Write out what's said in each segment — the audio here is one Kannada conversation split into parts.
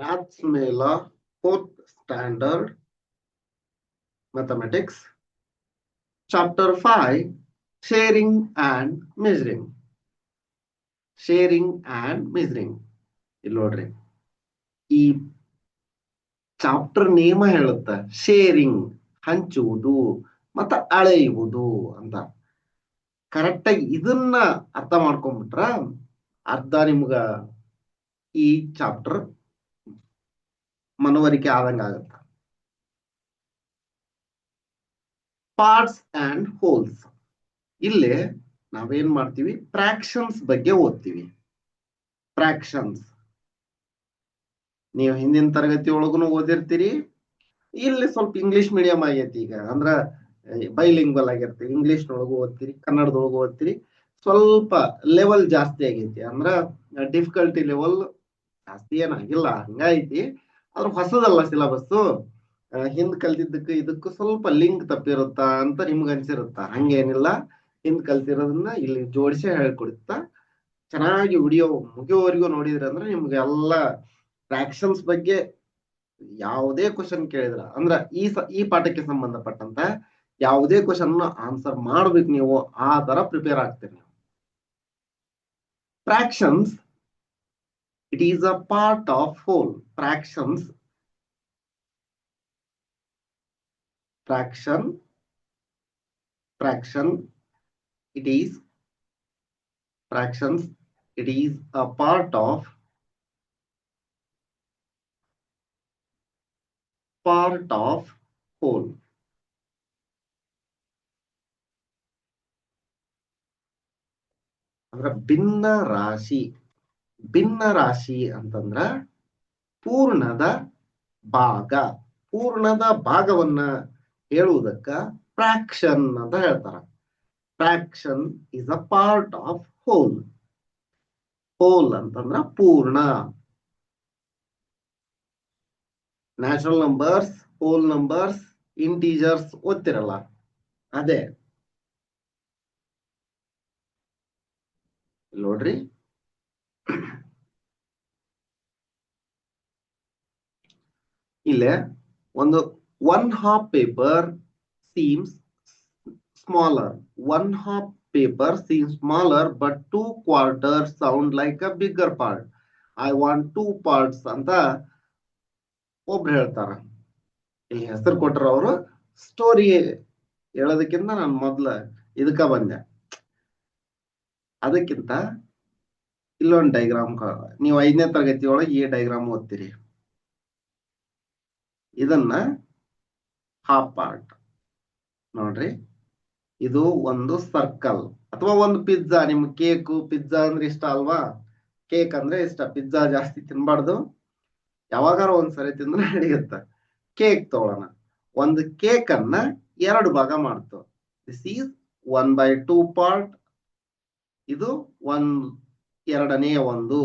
Maths Mela, 4th Standard Mathematics, Chapter 5, Sharing and Measuring. Sharing and Measuring. ಇಲ್ಲಿ ನೋಡ್ರಿ, ಈ ಚಾಪ್ಟರ್ ನೇಮ ಹೇಳುತ್ತ ಶೇರಿಂಗ್, ಹಂಚುವುದು ಮತ್ತ ಅಳೆಯುವುದು ಅಂತ. ಕರೆಕ್ಟಾಗಿ ಇದನ್ನ ಅರ್ಥ ಮಾಡ್ಕೊಂಡ್ಬಿಟ್ರ ಅರ್ಧ ನಿಮ್ಗ ಈ ಚಾಪ್ಟರ್ ಮನವರಿಕೆ ಆದಂಗ ಆಗತ್ತ. Parts and holes. ಇಲ್ಲಿ ನಾವೇನ್ ಮಾಡ್ತೀವಿ, ಫ್ರಾಕ್ಷನ್ಸ್ ಬಗ್ಗೆ ಓದ್ತೀವಿ. ಫ್ರಾಕ್ಷನ್ಸ್ ನೀವು ಹಿಂದಿನ ತರಗತಿ ಒಳಗೂ ಓದಿರ್ತೀರಿ. ಇಲ್ಲಿ ಸ್ವಲ್ಪ ಇಂಗ್ಲಿಷ್ ಮೀಡಿಯಂ ಆಗೈತಿ ಈಗ, ಅಂದ್ರ ಬೈಲಿಂಗ್ವಲ್ ಆಗಿರ್ತೀವಿ. ಇಂಗ್ಲಿಷ್ ನೊಳಗು ಓದ್ತೀರಿ, ಕನ್ನಡದೊಳಗು ಓದ್ತೀರಿ. ಸ್ವಲ್ಪ ಲೆವೆಲ್ ಜಾಸ್ತಿ ಆಗೈತಿ, ಅಂದ್ರ ಡಿಫಿಕಲ್ಟಿ ಲೆವೆಲ್ ಜಾಸ್ತಿ ಏನಾಗಿಲ್ಲ, ಹಂಗೈತಿ. ಆದ್ರ ಹೊಸದಲ್ಲ ಸಿಲಬಸ್. ಹಿಂದ್ ಕಲ್ತಿದ್ದಕ್ಕೆ ಇದಕ್ಕೂ ಸ್ವಲ್ಪ ಲಿಂಕ್ ತಪ್ಪಿರುತ್ತಾ ಅಂತ ನಿಮ್ಗೆ ಅನ್ಸಿರುತ್ತ. ಹಂಗೇನಿಲ್ಲ, ಹಿಂದ್ ಕಲ್ತಿರೋದನ್ನ ಇಲ್ಲಿ ಜೋಡಿಸಿ ಹೇಳ್ಕೊಡುತ್ತಾ. ಚೆನ್ನಾಗಿ ವಿಡಿಯೋ ಮುಗಿಯೋವರೆಗೂ ನೋಡಿದ್ರಿ ಅಂದ್ರೆ ನಿಮ್ಗೆ ಎಲ್ಲ ಫ್ರಾಕ್ಷನ್ಸ್ ಬಗ್ಗೆ ಯಾವುದೇ ಕ್ವಶನ್ ಕೇಳಿದ್ರ ಅಂದ್ರ ಈ ಪಾಠಕ್ಕೆ ಸಂಬಂಧಪಟ್ಟಂತ ಯಾವುದೇ ಕ್ವಶನ್ ಆನ್ಸರ್ ಮಾಡ್ಬೇಕು ನೀವು. ಆ ತರ ಪ್ರಿಪೇರ್ ಆಗ್ತೀರಿ ನೀವು. Fractions, it is a part of hole. Fractions, it is fractions, it is a part of whole. ಅಂದ್ರ ಭಿನ್ನ ರಾಶಿ ಅಂತಂದ್ರ ಪೂರ್ಣದ ಭಾಗವನ್ನ ಹೇಳುವುದಕ್ಕ ಫ್ರಾಕ್ಷನ್ ಅಂತ ಹೇಳ್ತಾರ. Fraction is a part of whole. Whole ಅಂತಂದ್ರ ಪೂರ್ಣ. Natural numbers, whole numbers, integers ಓದ್ತಿರಲ್ಲ, ಅದೇ ನೋಡ್ರಿ. ಇಲ್ಲೇ ಒಂದು 1/2 paper seems smaller. 1/2 paper seems smaller but 2 quarters sound like a bigger part. I want 2 parts ಅಂತ ಒಬ್ರು ಹೇಳ್ತಾರ. ಇಲ್ಲಿ ಹೆಸರು ಕೊಟ್ರ ಅವರು. ಸ್ಟೋರಿ ಹೇಳೋದಕ್ಕಿಂತ ನಾನು ಮೊದ್ಲ ಇದಕ್ಕ ಬಂದೆ. ಅದಕ್ಕಿಂತ ಇಲ್ಲೊಂದು ಡೈಗ್ರಾಮ್, ನೀವು 5ನೇ ತರಗತಿ ಒಳಗೆ ಈ ಡೈಗ್ರಾಮ್ ಓದ್ತೀರಿ. ಇದನ್ನ ಹಾಫ್ ಪಾರ್ಟ್ ನೋಡ್ರಿ. ಇದು ಒಂದು ಸರ್ಕಲ್ ಅಥವಾ ಒಂದು ಪಿಜ್ಜಾ. ನಿಮ್ ಕೇಕು, ಪಿಜ್ಜಾ ಅಂದ್ರೆ ಇಷ್ಟ ಅಲ್ವಾ? ಕೇಕ್ ಅಂದ್ರೆ ಇಷ್ಟ. ಪಿಜ್ಜಾ ಜಾಸ್ತಿ ತಿನ್ಬಾರ್ದು, ಯಾವಾಗಾರ ಒಂದ್ಸರಿ ತಿಂದ್ರೆ ನಡೆಯುತ್ತ. ಕೇಕ್ ತಗೊಳ್ಳೋಣ. ಒಂದು ಕೇಕ್ ಅನ್ನ 2 ಭಾಗ ಮಾಡ್ತು. This is 1/2 part. ಇದು 2ನೇ ಒಂದು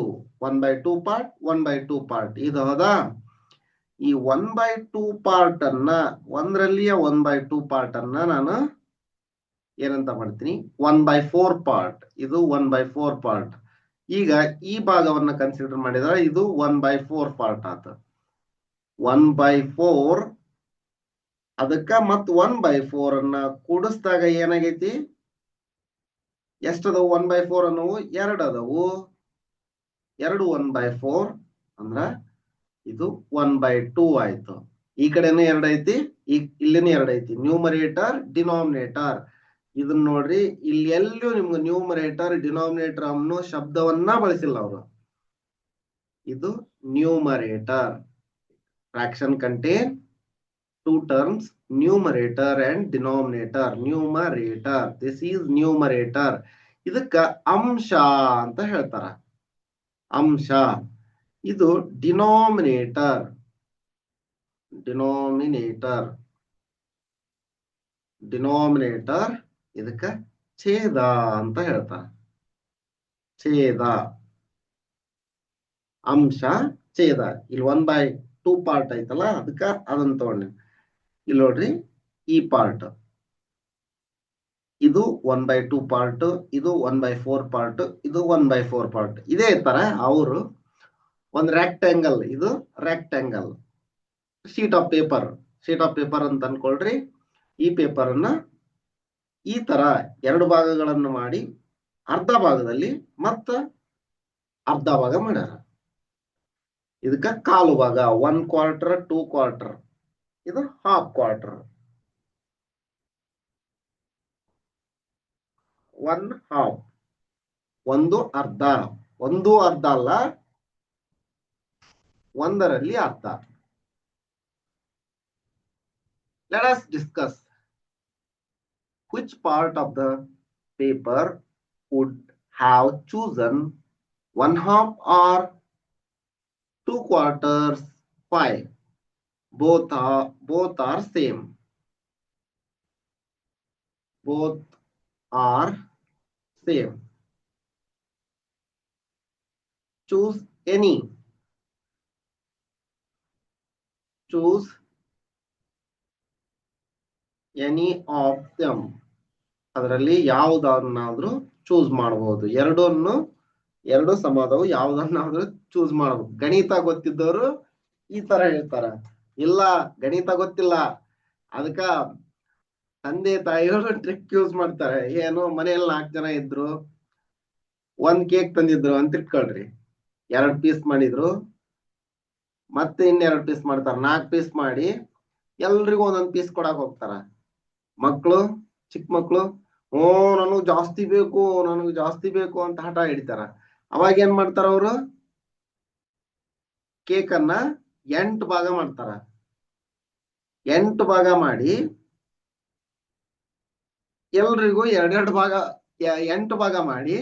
1/2 ಪಾರ್ಟ್, 1/2 ಪಾರ್ಟ್. ಇದು ಹೌದಾ? ಈ 1/2 ಪಾರ್ಟ್ ಅನ್ನ, ಒಂದರಲ್ಲಿಯ 1/2 ಪಾರ್ಟ್ ಅನ್ನ ನಾನು ಏನಂತ ಮಾಡ್ತೀನಿ, 1/4 ಪಾರ್ಟ್. ಇದು 1/4 ಪಾರ್ಟ್. ಈಗ ಈ ಭಾಗವನ್ನ ಕನ್ಸಿಡರ್ ಮಾಡಿದ್ರೆ ಇದು 1/4 ಪಾರ್ಟ್ ಆತ. 1/4 ಅದಕ್ಕ ಮತ್ 1/4 ಅನ್ನ ಕೂಡಿಸಿದಾಗ ಏನಾಗೈತಿ? ಎಷ್ಟದವು 1/4 ಅನ್ನವು? 2 ಅದವು. 2 1/4 ಅಂದ್ರ ಇದು 1/2 ಆಯ್ತು. ಈ ಕಡೆನೂ 2 ಐತಿ, ಇಲ್ಲಿನೂ 2 ಐತಿ. Numerator, denominator. ಇದನ್ನ ನೋಡ್ರಿ, ಇಲ್ಲಿ ಎಲ್ಲೂ ನಿಮ್ಗೆ ನ್ಯೂಮರೇಟರ್, ಡಿನಾಮಿನೇಟರ್ ಅನ್ನೋ ಶಬ್ದವನ್ನ ಬಳಸಿಲ್ಲ ಅವರು. ಇದು numerator. Fraction contain 2 terms, numerator and denominator. Numerator, this is numerator. ಇದಕ್ಕ ಅಂಶ ಅಂತ ಹೇಳ್ತಾರ. ಅಂಶ. ಇದು ಡಿನಾಮಿನೇಟರ್. ಇದಕ್ಕ ಛೇದ ಅಂತ ಹೇಳ್ತಾರ. ಛೇದ, ಅಂಶ, ಛೇದ. ಇಲ್ಲಿ 1/2 ಪಾರ್ಟ್ ಐತಲ್ಲ, ಅದಕ್ಕ ಅದನ್ನ ತಗೊಂಡಿ. ಇಲ್ಲಿ ನೋಡ್ರಿ, ಈ ಪಾರ್ಟ್ ಇದು 1/2 ಪಾರ್ಟ್, ಇದು 1/4 ಪಾರ್ಟ್, ಇದು 1/4 ಪಾರ್ಟ್. ಇದೇ ತರ ಅವರು ಒಂದು ರೆಕ್ಟ್ಯಾಂಗಲ್, ಇದು ರೆಕ್ಟ್ಯಾಂಗಲ್. ಶೀಟ್ ಆಫ್ ಪೇಪರ್ ಅಂತ ಅನ್ಕೊಳ್ರಿ. ಈ ಪೇಪರ್ ಅನ್ನ ಈ ತರ ಎರಡು ಭಾಗಗಳನ್ನು ಮಾಡಿ ಅರ್ಧ ಭಾಗದಲ್ಲಿ ಮತ್ತ ಅರ್ಧ ಭಾಗ ಮಾಡ್ಯಾರ. ಇದಕ್ಕ ಕಾಲು ಭಾಗ, 1/4, 2/4, ಇದು ಹಾಫ್ ಕ್ವಾರ್ಟರ್, 1/2, ಒಂದು ಅರ್ಧ. ಒಂದು ಅರ್ಧ ಅಲ್ಲ, ಒಂದರಲ್ಲಿ ಅರ್ಧ. Let us discuss which part of the paper would have chosen 1/2 or 2/4 pie. Both are same. Both are same. Choose any. Choose any of them. ಅದರಲ್ಲಿ ಯಾವುದನ್ನಾದ್ರೂ ಚೂಸ್ ಮಾಡಬಹುದು. ಎರಡು ಸಮಾದವು ಯಾವುದನ್ನಾದ್ರೂ ಚೂಸ್ ಮಾಡಬಹುದು. ಗಣಿತ ಗೊತ್ತಿದ್ದವರು ಈ ತರ ಹೇಳ್ತಾರ. ಇಲ್ಲ ಗಣಿತ ಗೊತ್ತಿಲ್ಲ, ಅದಕ್ಕ ತಂದೆ ತಾಯಿಗಳು ಟ್ರಿಕ್ ಯೂಸ್ ಮಾಡ್ತಾರೆ. ಏನು, ಮನೆಯಲ್ಲಿ 4 ಜನ ಇದ್ರು, 1 ಕೇಕ್ ತಂದಿದ್ರು ಅಂತ ಇಟ್ಕೊಳ್ರಿ. 2 ಪೀಸ್ ಮಾಡಿದ್ರು, ಮತ್ತೆ 2 ಪೀಸ್ ಮಾಡ್ತಾರ. 4 ಪೀಸ್ ಮಾಡಿ ಎಲ್ರಿಗೂ ಒಂದೊಂದು ಪೀಸ್ ಕೊಡಕ್ ಹೋಗ್ತಾರ. ಮಕ್ಕಳು, ಚಿಕ್ಕ ಮಕ್ಕಳು, ನನಗ್ ಜಾಸ್ತಿ ಬೇಕು ಅಂತ ಹಠ ಹಿಡಿತಾರ. ಅವಾಗ ಏನ್ ಮಾಡ್ತಾರ ಅವರು, ಕೇಕ್ ಅನ್ನ 8 ಭಾಗ ಮಾಡ್ತಾರ. 8 ಭಾಗ ಮಾಡಿ ಎಲ್ರಿಗೂ 2 ಭಾಗ, 8 ಭಾಗ ಮಾಡಿ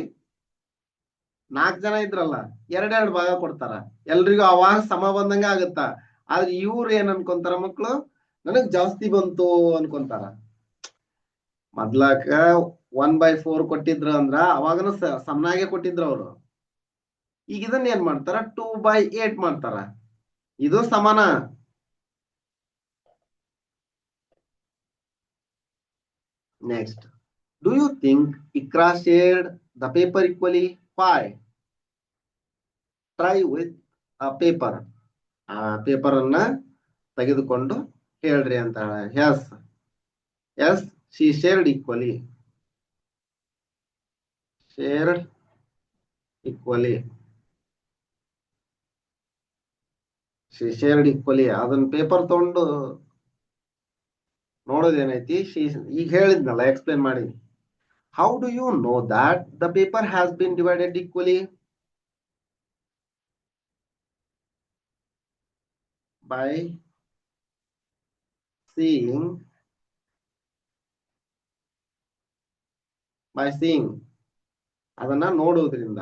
4 ಜನ ಇದ್ರಲ್ಲ 2 ಭಾಗ ಕೊಡ್ತಾರ. ಎಲ್ರಿಗೂ ಅವಾಗ ಸಮ ಬಂದಂಗ ಆಗುತ್ತ. ಆದ್ರೆ ಇವ್ರು ಏನ್ ಅನ್ಕೊಂತಾರ, ಮಕ್ಳು ನನಗ್ ಜಾಸ್ತಿ ಬಂತು ಅನ್ಕೊಂತಾರ. ಮೊದ್ಲಾಕ 1/4 ಕೊಟ್ಟಿದ್ರು ಅಂದ್ರ ಅವಾಗನು ಸಮನಾಗೆ ಕೊಟ್ಟಿದ್ರು ಅವರು. ಈಗ ಇದನ್ನ ಏನ್ ಮಾಡ್ತಾರ, 2/8 ಮಾಡ್ತಾರ. ಇದು ಸಮಾನ. Next, do you think Ikra shared the paper equally? Why? Try with a paper. Paper ಅನ್ನ ತೆಗೆದುಕೊಂಡು ಹೇಳ್ರಿ ಅಂತ. Yes, she shared equally. Shared equally. She shared equally. ಅದನ್ನ ಪೇಪರ್ ತಗೊಂಡು ನೋಡೋದೇನೈತಿ, ಈಗ ಹೇಳಿದ್ನಲ್ಲ, ಎಕ್ಸ್ಪ್ಲೇನ್ ಮಾಡಿ. How do you know that the paper has been divided equally? By seeing ಅದನ್ನ ನೋಡುವುದರಿಂದ.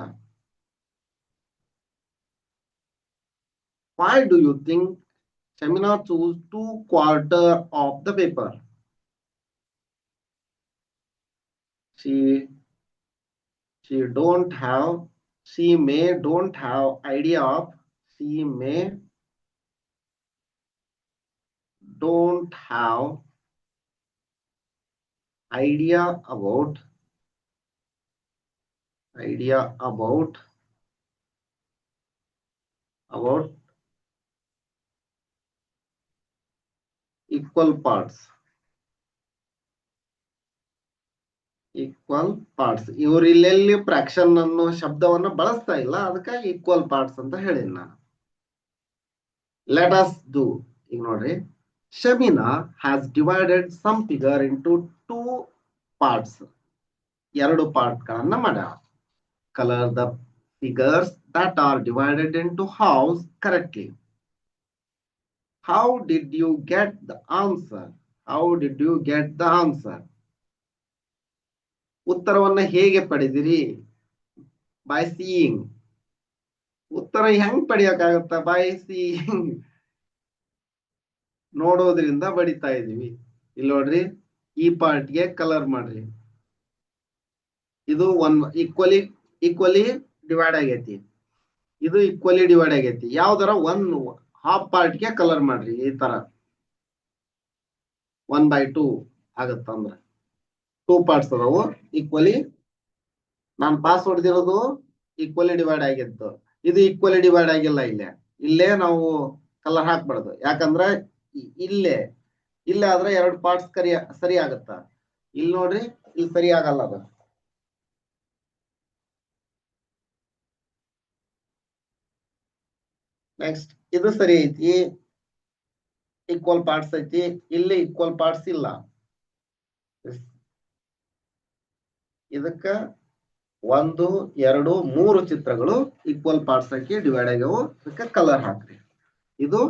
Why do you think Shamina chose 2/4 of the paper? She may don't have idea of, don't have idea about equal parts. ಇವ್ರು ಇಲ್ಲೆಲ್ಲಿ ಫ್ರಾಕ್ಷನ್ ಅನ್ನೋ ಶಬ್ದವನ್ನ ಬಳಸ್ತಾ ಇಲ್ಲ, ಅದಕ್ಕೆ ಈಕ್ವಲ್ ಪಾರ್ಟ್ಸ್ ಅಂತ ಹೇಳಿನ ನಾನು. Let us do. ಈಗ ನೋಡ್ರಿ, Shamina has divided some figure into 2 parts. 2 ಪಾರ್ಟ್ಗಳನ್ನ ಮಾಡ್ಯಾಳ. Color the figures that are divided into halves correctly. How did you get the answer? ಉತ್ತರವನ್ನ ಹೇಗೆ ಪಡೆದಿರಿ? By seeing. ಉತ್ತರ ಹೆಂಗ್ ಪಡೆಯಕ್ಕಾಗತ್ತ? By seeing. ನೋಡೋದ್ರಿಂದ ಬಡಿತಾ ಇದೀವಿ. ಇಲ್ಲಿ ನೋಡ್ರಿ, ಈ ಪಾರ್ಟ್ಗೆ ಕಲರ್ ಮಾಡ್ರಿ. ಇದು ಈಕ್ವಲಿ ಡಿವೈಡ್ ಆಗೈತಿ. ಇದು ಈಕ್ವಲಿ ಡಿವೈಡ್ ಆಗೈತಿ. ಯಾವ್ದಾರ 1/2 ಪಾರ್ಟ್ಗೆ ಕಲರ್ ಮಾಡ್ರಿ. ಈ ತರ 1/2 ಆಗತ್ತಂದ್ರ 2 ಪಾರ್ಟ್ಸ್ ಅದಾವು ಈಕ್ವಲಿ. ನಾನು ಪಾಸ್ ಹೊಡೆದಿರೋದು ಈಕ್ವಲಿ ಡಿವೈಡ್ ಆಗಿತ್ತು. ಇದು ಈಕ್ವಲಿ ಡಿವೈಡ್ ಆಗಿಲ್ಲ. ಇಲ್ಲೇ ನಾವು ಕಲರ್ ಹಾಕ್ಬಾರ್ದು, ಯಾಕಂದ್ರೆ ಇಲ್ಲೇ ಆದ್ರೆ 2 ಪಾರ್ಟ್ಸ್ ಸರಿ ಆಗತ್ತ. ಇಲ್ಲಿ ನೋಡ್ರಿ, ಇಲ್ಲಿ ಸರಿ ಆಗಲ್ಲ ಅದು. ನೆಕ್ಸ್ಟ್ ಇದು ಸರಿ ಐತಿ, ಈಕ್ವಲ್ ಪಾರ್ಟ್ಸ್ ಐತಿ. ಇಲ್ಲಿ ಈಕ್ವಲ್ ಪಾರ್ಟ್ಸ್ ಇಲ್ಲ. ಇದಕ್ಕ 1 2 3 ಚಿತ್ರಗಳು ಈಕ್ವಲ್ ಪಾರ್ಟ್ಸ್ ಹಾಕಿ ಡಿವೈಡ್ ಆಗ್ಯಾವು. ಇದಕ್ಕೆ ಕಲರ್ ಹಾಕ್ರಿ. ಇದು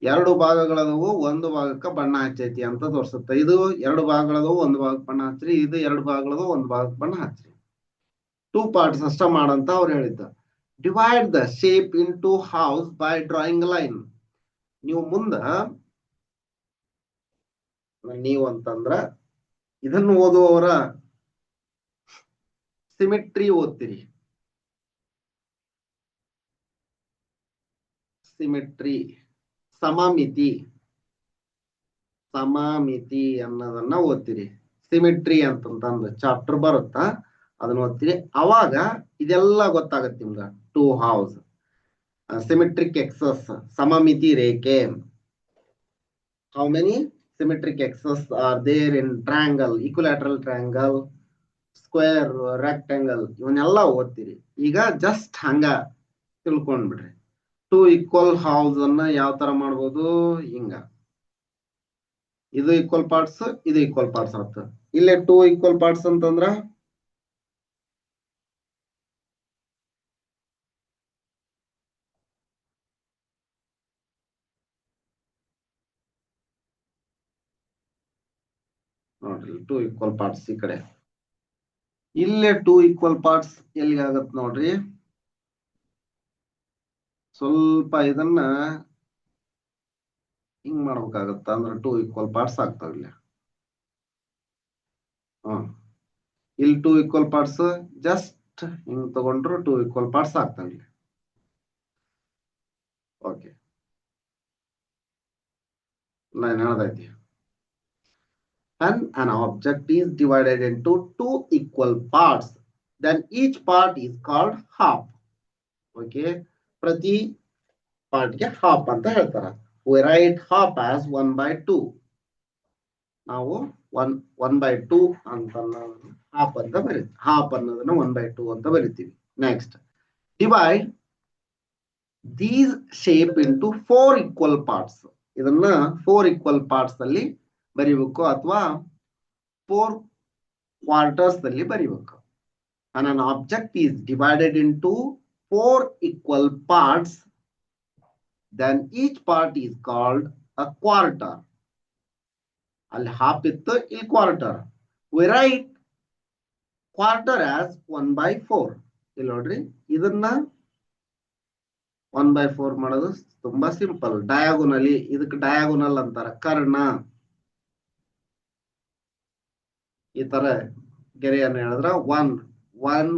2 ಭಾಗಗಳದವು, 1 ಭಾಗಕ್ಕ ಬಣ್ಣ ಹಚ್ಚೈತಿ ಅಂತ ತೋರಿಸುತ್ತೆ. ಇದು 2 ಭಾಗಗಳದವು, 1 ಭಾಗಕ್ಕೆ ಬಣ್ಣ ಹಚ್ಚ್ರಿ. ಇದು 2 ಭಾಗಗಳದವು, 1 ಭಾಗಕ್ಕೆ ಬಣ್ಣ ಹಚ್ಚ್ರಿ. 2 ಪಾರ್ಟ್ಸ್ ಅಷ್ಟ ಮಾಡಂತ ಅವ್ರು ಹೇಳಿದ್ದ. Divide the shape into halves by drawing line. ನೀವು ಅಂತಂದ್ರ ಇದನ್ನು ಓದುವವರ ಸಿಮೆಟ್ರಿ ಓದ್ತೀರಿ. ಸಿಮೆಟ್ರಿ, ಸಮಮಿತಿ ಅನ್ನೋದನ್ನ ಓದ್ತೀರಿ. ಸಿಮೆಟ್ರಿ ಅಂತಂದು ಚಾಪ್ಟರ್ ಬರುತ್ತಾ, ಅದನ್ನ ಓದ್ತೀರಿ. ಅವಾಗ ಇದೆಲ್ಲ ಗೊತ್ತಾಗತ್ತೆ ನಿಮ್ಗ. 2 ಹೌಸ್, ಸಿಮೆಟ್ರಿಕ್ ಎಕ್ಸಸ್, ಸಮಮಿತಿ ರೇಖೆ. How many symmetric axes are there in triangle, equilateral triangle, square, rectangle, ಇವನ್ನೆಲ್ಲ ಓದ್ತೀರಿ. ಈಗ ಜಸ್ಟ್ ಹಂಗ ತಿಳ್ಕೊಂಡ್ಬಿಡ್ರಿ. 2 ಈಕ್ವಲ್ ಹೌಸ್ ಅನ್ನ ಯಾವ ತರ ಮಾಡ್ಬೋದು, ಹಿಂಗ. ಇದು ಈಕ್ವಲ್ ಪಾರ್ಟ್ಸ್, ಇದು ಈಕ್ವಲ್ ಪಾರ್ಟ್ಸ್ ಆಗುತ್ತೆ. ಇಲ್ಲೇ 2 ಈಕ್ವಲ್ ಪಾರ್ಟ್ಸ್ ಅಂತಂದ್ರ ನೋಡ್ರಿ, 2 ಈಕ್ವಲ್ ಪಾರ್ಟ್ಸ್ ಈ ಕಡೆ. ಇಲ್ಲೇ 2 ಈಕ್ವಲ್ ಪಾರ್ಟ್ಸ್ ಎಲ್ಲಿಗಾಗತ್ ನೋಡ್ರಿ. ಸ್ವಲ್ಪ ಇದನ್ನ ಹಿಂಗ್ ಮಾಡ್ಬೇಕಾಗತ್ತ, ಅಂದ್ರೆ 2 ಈಕ್ವಲ್ ಪಾರ್ಟ್ಸ್ ಆಗ್ತಾವ ಇಲ್ಲಿ. ಇಲ್ಲಿ 2 ಈಕ್ವಲ್ ಪಾರ್ಟ್ಸ್ ಜಸ್ಟ್ ಹಿಂಗ್ ತಗೊಂಡ್ರು 2 ಈಕ್ವಲ್ ಪಾರ್ಟ್ಸ್ ಆಗ್ತಾವ ಇಲ್ಲಿ. ಓಕೆ, ನಾನು ಹೇಳ್ದೈತಿ. When an object is divided into 2 equal parts, then each part is called half. Okay, ಪ್ರತಿ ಪಾರ್ಟ್ಗೆ ಹಾಫ್ ಅಂತ ಹೇಳ್ತಾರ. We write half as 1/2. ನಾವು 1/2 ಅಂತ ಹಾಫ್ ಅಂತ ಬರೀತೀವಿ. ಹಾಫ್ ಅನ್ನೋದನ್ನ 1/2 ಅಂತ ಬರೀತೀವಿ. Next, divide these shape into 4 equal parts. ಇದನ್ನ 4 equal parts ಅಲ್ಲಿ ಬರಿಬೇಕು, ಅಥವಾ 4 quarters ಅಲ್ಲಿ ಬರಿಬೇಕು. And an object is divided into 4 equal parts, then each part is called a quarter. ಅಲ್ಲಿ ಹಾಫ್ ಇತ್ತು, ಇಲ್ಲಿ quarter. We write quarter as 1/4. ಇಲ್ಲಿ ನೋಡ್ರಿ, ಇದನ್ನ 1/4 ಮಾಡೋದು ತುಂಬಾ ಸಿಂಪಲ್. ಡಯಾಗೋನಲಿ, ಇದಕ್ಕೆ ಡಯಾಗೋನಲ್ ಅಂತಾರ, ಕರ್ಣ. ಈ ತರ ಗೆರೆಯನ್ನು ಹೇಳಿದ್ರ 1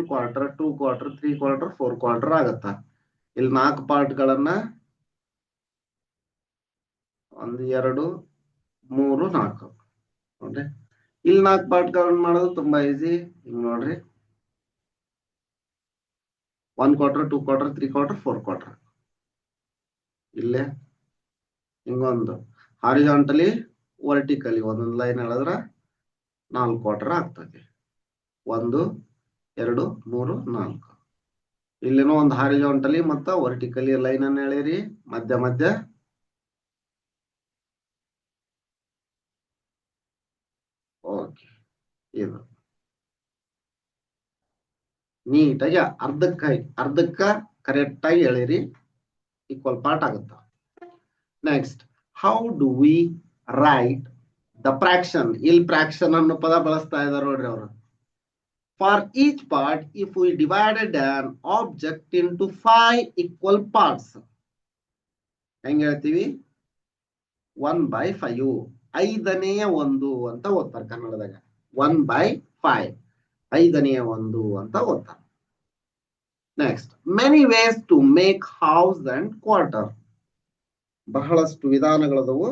ಕ್ವಾರ್ಟರ್, 2 ಕ್ವಾರ್ಟರ್, 3 ಕ್ವಾರ್ಟರ್, 4 ಕ್ವಾರ್ಟರ್ ಆಗತ್ತ. ಇಲ್ಲಿ 4 ಪಾರ್ಟ್ಗಳನ್ನ 1 2 3 4 ನೋಡ್ರಿ. ಇಲ್ಲಿ 4 ಪಾರ್ಟ್ಗಳನ್ನ ಮಾಡೋದು ತುಂಬಾ ಈಸಿ. ಹಿಂಗ್ ನೋಡ್ರಿ, 1 ಕ್ವಾರ್ಟರ್, 2 ಕ್ವಾರ್ಟರ್, 3 ಕ್ವಾರ್ಟರ್, 4 ಕ್ವಾರ್ಟರ್. ಇಲ್ಲೇ ಹಿಂಗೊಂದು ಹಾರಿಜಾಂಟಲಿ, ವರ್ಟಿಕಲಿ ಒಂದೊಂದು ಲೈನ್ ಹೇಳಿದ್ರ 4 ಕ್ವಾರ್ಟರ್ ಆಗ್ತದೆ. 1 2 3 4. ಇಲ್ಲೇನೋ ಒಂದು ಹಾರಿಜಾಂಟಲಿ ಮತ್ತ ವರ್ಟಿಕಲಿ ಲೈನ್ ಅನ್ನ ಹೇಳಿರಿ ಮಧ್ಯ. ಓಕೆ, ಇದು ನೀಟಾಗಿ ಅರ್ಧಕ್ಕ ಕರೆಕ್ಟ್ ಆಗಿ ಹೇಳಿರಿ, ಈಕ್ವಲ್ ಪಾರ್ಟ್ ಆಗುತ್ತ. Next, how do we right the fraction. ಇಲ್ಲಿ ಫ್ರಾಕ್ಷನ್ ಅನ್ನೋ ಪದ ಬಳಸ್ತಾ ಇದಾರೆ ನೋಡ್ರಿ ಅವರು. For each part, if we divided an object into 5 equal parts, ಹೆಂಗ್ ಹೇಳ್ತೀವಿ? 1/5. 5ನೇ 1 ಅಂತ ಓದ್ತಾರೆ ಕನ್ನಡದಾಗ. 1/5, 5ನೇ 1 ಅಂತ ಓದ್ತಾರೆ. Next, many ways to make halves and quarter. ಬಹಳಷ್ಟು ವಿಧಾನಗಳದವು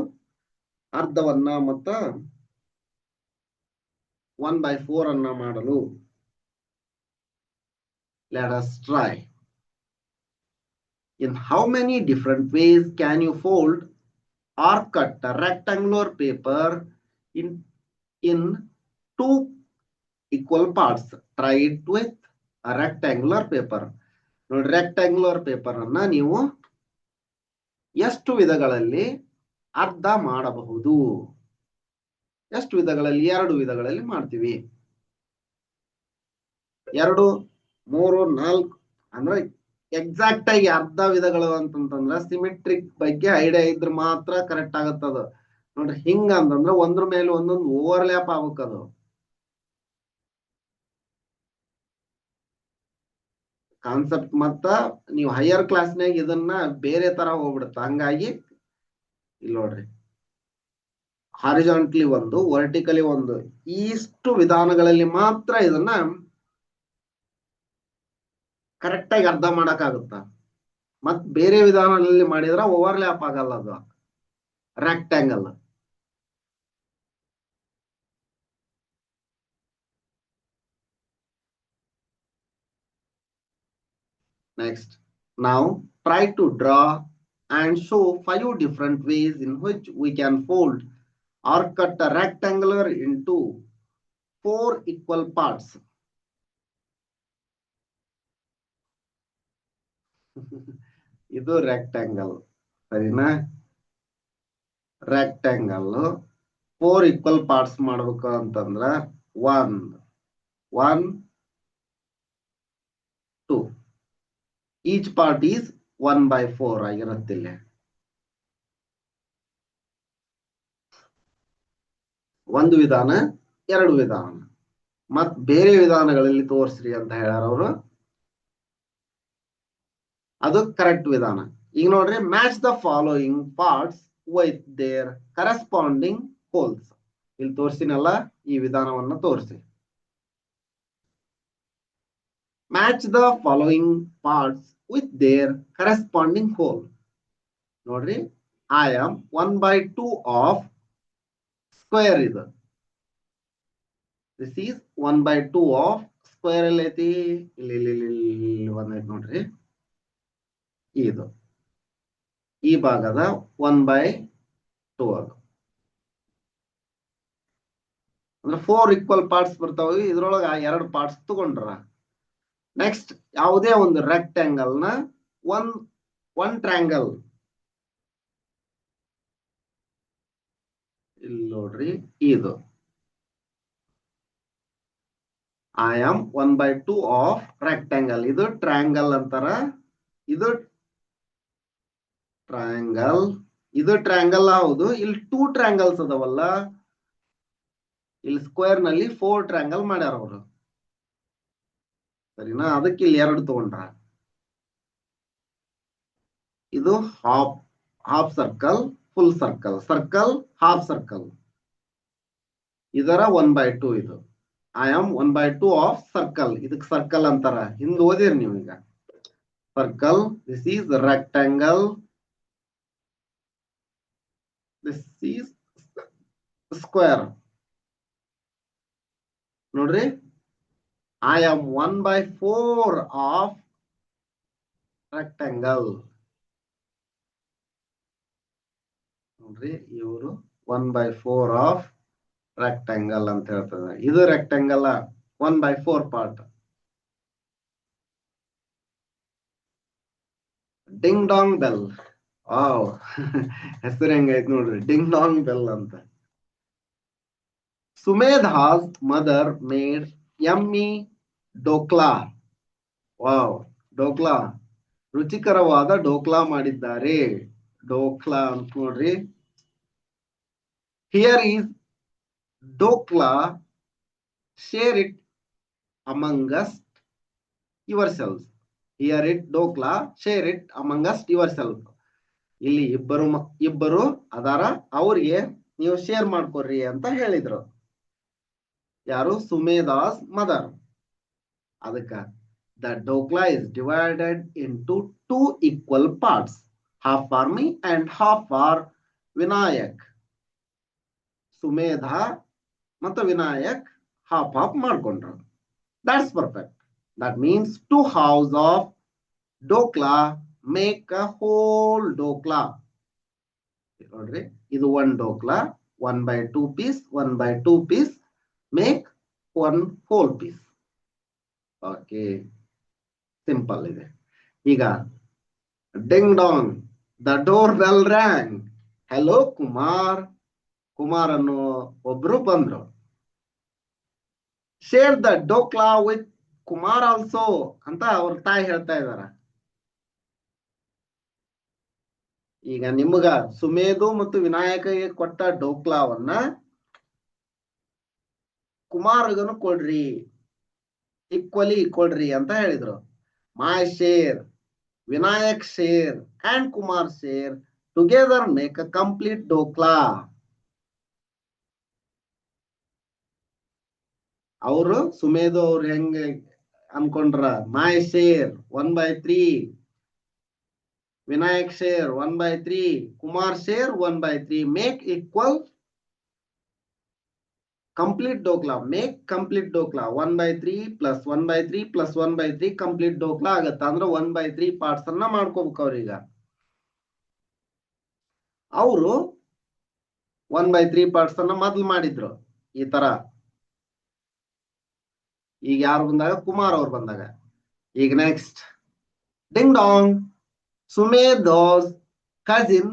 ಅರ್ಧವನ್ನ ಮತ್ತ 1/4 ಅನ್ನ ಮಾಡಲು. Let us try. In how many different ways can you fold or cut a rectangular paper in in two equal parts? Try it with a rectangular paper. ನೋಡಿ, ರೆಕ್ಟ್ಯಾಂಗ್ಯುಲರ್ ಪೇಪರ್ ಅನ್ನ ನೀವು ಎಷ್ಟು ವಿಧಗಳಲ್ಲಿ ಅರ್ಧ ಮಾಡಬಹುದು? ಎಷ್ಟು ವಿಧಗಳಲ್ಲಿ? 2 ವಿಧಗಳಲ್ಲಿ ಮಾಡ್ತೀವಿ. 2, 3, 4 ಅಂದ್ರೆ ಎಕ್ಸಾಕ್ಟ್ ಆಗಿ ಅರ್ಧ ವಿಧಗಳು ಅಂತಂತಂದ್ರ ಸಿಮೆಟ್ರಿಕ್ ಬಗ್ಗೆ ಐಡಿಯಾ ಇದ್ರೆ ಮಾತ್ರ ಕರೆಕ್ಟ್ ಆಗತ್ತದ. ನೋಡ್ರಿ, ಹಿಂಗ ಅಂತಂದ್ರ ಒಂದ್ರ ಮೇಲೆ ಒಂದೊಂದು ಓವರ್ಲ್ಯಾಪ್ ಆಗ್ಬೇಕದು. ಕಾನ್ಸೆಪ್ಟ್ ಮತ್ತ ನೀವು ಹೈಯರ್ ಕ್ಲಾಸ್ನಾಗ ಇದನ್ನ ಬೇರೆ ತರ ಹೋಗ್ಬಿಡುತ್ತ. ಹಂಗಾಗಿ ಇಲ್ಲಿ ನೋಡ್ರಿ, ಹಾರಿಜಾಂಟ್ಲಿ ಒಂದು, ವರ್ಟಿಕಲಿ ಒಂದು, ಇಷ್ಟು ವಿಧಾನಗಳಲ್ಲಿ ಮಾತ್ರ ಇದನ್ನ ಕರೆಕ್ಟ್ ಆಗಿ ಅರ್ಧ ಮಾಡಕ್ ಆಗುತ್ತ. ಮತ್ ಬೇರೆ ವಿಧಾನಗಳಲ್ಲಿ ಮಾಡಿದ್ರ ಓವರ್ಲ್ಯಾಪ್ ಆಗಲ್ಲ, ಅದು rectangle. Next, now try to draw and show 5 different ways in which we can fold or cut a rectangular into 4 equal parts. ಇದು ರೆಕ್ಟ್ಯಾಂಗಲ್, ಸರಿನಾ? ರೆಕ್ಟ್ಯಾಂಗಲ್ 4 ಈಕ್ವಲ್ ಪಾರ್ಟ್ಸ್ ಮಾಡ್ಬೇಕು ಅಂತಂದ್ರ 1, 1, 2. Each part is 1/4 ಆಗಿರತ್ತಿಲ್ಲ. ಒಂದು ವಿಧಾನ, 2 ವಿಧಾನ. ಮತ್ ಬೇರೆ ವಿಧಾನಗಳಲ್ಲಿ ತೋರಿಸ್ರಿ ಅಂತ ಹೇಳ್ಯಾರ ಅವರು. ಅದು ಕರೆಕ್ಟ್ ವಿಧಾನ. ಈಗ ನೋಡ್ರಿ, match the following parts with their corresponding holes. ಇಲ್ಲಿ ತೋರಿಸಿನಲ್ಲ, ಈ ವಿಧಾನವನ್ನ ತೋರಿಸಿ. Match the following parts with their corresponding hole. ನೋಡ್ರಿ, I am 1/2 of square ಇದು. This is 1/2 of square. ಎಲ್ಲೈತಿ? ಇಲ್ಲಿ ಒಂದೈತಿ ನೋಡ್ರಿ, ಇದು ಈ ಭಾಗದ 1/2 ಅದು. ಅಂದ್ರೆ 4 ಈಕ್ವಲ್ ಪಾರ್ಟ್ಸ್ ಬರ್ತಾವ. ಇದ್ರೊಳಗ 2 ಪಾರ್ಟ್ಸ್ ತಗೊಂಡ್ರ. ನೆಕ್ಸ್ಟ್, ಯಾವುದೇ ಒಂದು ರೆಕ್ಟ್ಯಾಂಗಲ್ ನ ಒನ್ ಟ್ರ್ಯಾಂಗಲ್, ಇಲ್ಲಿ ನೋಡ್ರಿ, ಇದು I am 1/2 of rectangle. ಇದು ಟ್ರ್ಯಾಂಗಲ್ ಅಂತಾರ. ಇದು ಟ್ರಯಾಂಗಲ್, ಇದು ಟ್ರ್ಯಾಂಗಲ್ ಹೌದು. ಇಲ್ಲಿ 2 ಟ್ರ್ಯಾಂಗಲ್ಸ್ ಅದಾವಲ್ಲ, ಇಲ್ಲಿ ಸ್ಕ್ವೇರ್ ನಲ್ಲಿ 4 ಟ್ರ್ಯಾಂಗಲ್ ಮಾಡ್ಯಾರ ಅವರು, ಸರಿನಾ? ಅದಕ್ಕೆ ಇಲ್ಲಿ 2 ತಗೊಂಡ್ರ. ಇದು half circle, full circle, circle, half circle. ಇದರ 1/2 ಇದು. I am 1/2 of circle. ಇದಕ್ಕೆ ಸರ್ಕಲ್ ಅಂತಾರ. ಹಿಂದ್ ಓದಿರಿ ನೀವು ಈಗ. Circle, this is rectangle, this is square. ನೋಡ್ರಿ, I am 1/4 of rectangle. ನೋಡ್ರಿ, ಇವರು 1/4 of rectangle ಅಂತ ಹೇಳ್ತದೆ. ಇದು rectangle 1/4 part. Ding dong bell. Wow, ಹೆಸರು ಹೆಂಗೈತ್ ನೋಡ್ರಿ, ಡಿಂಗ್ ಡಾಂಗ್ ಬೆಲ್ ಅಂತ. Sumedha's mother made yummy dhokla. Wow, dhokla, ರುಚಿಕರವಾದ ಡೋಕ್ಲಾ ಮಾಡಿದ್ದಾರೆ. ಡೋಕ್ಲಾ ಅಂತ ನೋಡ್ರಿ. Here is dhokla, share it amongst yourself. Here it dhokla, share it amongst yourself. ಇಲ್ಲಿ ಇಬ್ಬರು ಅದಾರ, ಅವ್ರಿಗೆ ನೀವು ಶೇರ್ ಮಾಡ್ಕೊಡ್ರಿ ಅಂತ ಹೇಳಿದ್ರು. ಯಾರು? ಸುಮೇಧಾಸ್ ಮದರ್. ಅದಕ್ಕ the dokla is divided into 2 equal parts, half for me and half for Vinayak. Sumedha ಮತ್ತು ವಿನಾಯಕ್ ಹಾಫ್ ಮಾಡ್ಕೊಂಡ್ರು. That's perfect. That means 2 halves of dokla make a whole dokla. ನೋಡ್ರಿ ಇದು one dokla, 1/2 piece, 1/2 piece, make one whole piece. Okay, simple ಇದೆ. ಈಗ ding Dang, the door bell ರ್ಯಾಂಗ್. Hello Kumar, Kumar ಅನ್ನೋ ಒಬ್ರು ಬಂದ್ರು. Share the dhokla with Kumar also ಅಂತ ಅವ್ರ ತಾಯಿ ಹೇಳ್ತಾ ಇದಾರ. ಈಗ ನಿಮ್ಗ ಸುಮೇಧು ಮತ್ತು ವಿನಾಯಕಗೆ ಕೊಟ್ಟ ಡೋಕ್ಲಾವನ್ನ ಕುಮಾರ್ಗನು ಕೊಡ್ರಿ, ಈಕ್ವಲಿ ಕೊಡ್ರಿ ಅಂತ ಹೇಳಿದ್ರು. My share, Vinayak share and Kumar share together make a complete dhokla. ಅವರು ಸುಮೇಧು ಅವ್ರು ಹೆಂಗ ಅನ್ಕೊಂಡ್ರ, my share 1/3, Vinayak share 1/3, Kumar share 1/3, make equal complete dhokla. Make complete dhokla 1/3 plus 1/3 plus 1/3 complete dhokla ಆಗತ್ತ. ಅಂದ್ರೆ 1/3 ಪಾರ್ಟ್ಸ್ ಅನ್ನ ಮಾಡ್ಕೋಬೇಕು ಅವ್ರೀಗ. ಅವರು 1/3 ಪಾರ್ಟ್ಸ್ ಅನ್ನ ಮೊದ್ಲು ಮಾಡಿದ್ರು ಈ ತರ. ಈಗ ಯಾರು ಬಂದಾಗ, ಕುಮಾರ್ ಅವ್ರು ಬಂದಾಗ. ಈಗ next ding dong, Sumedha's cousin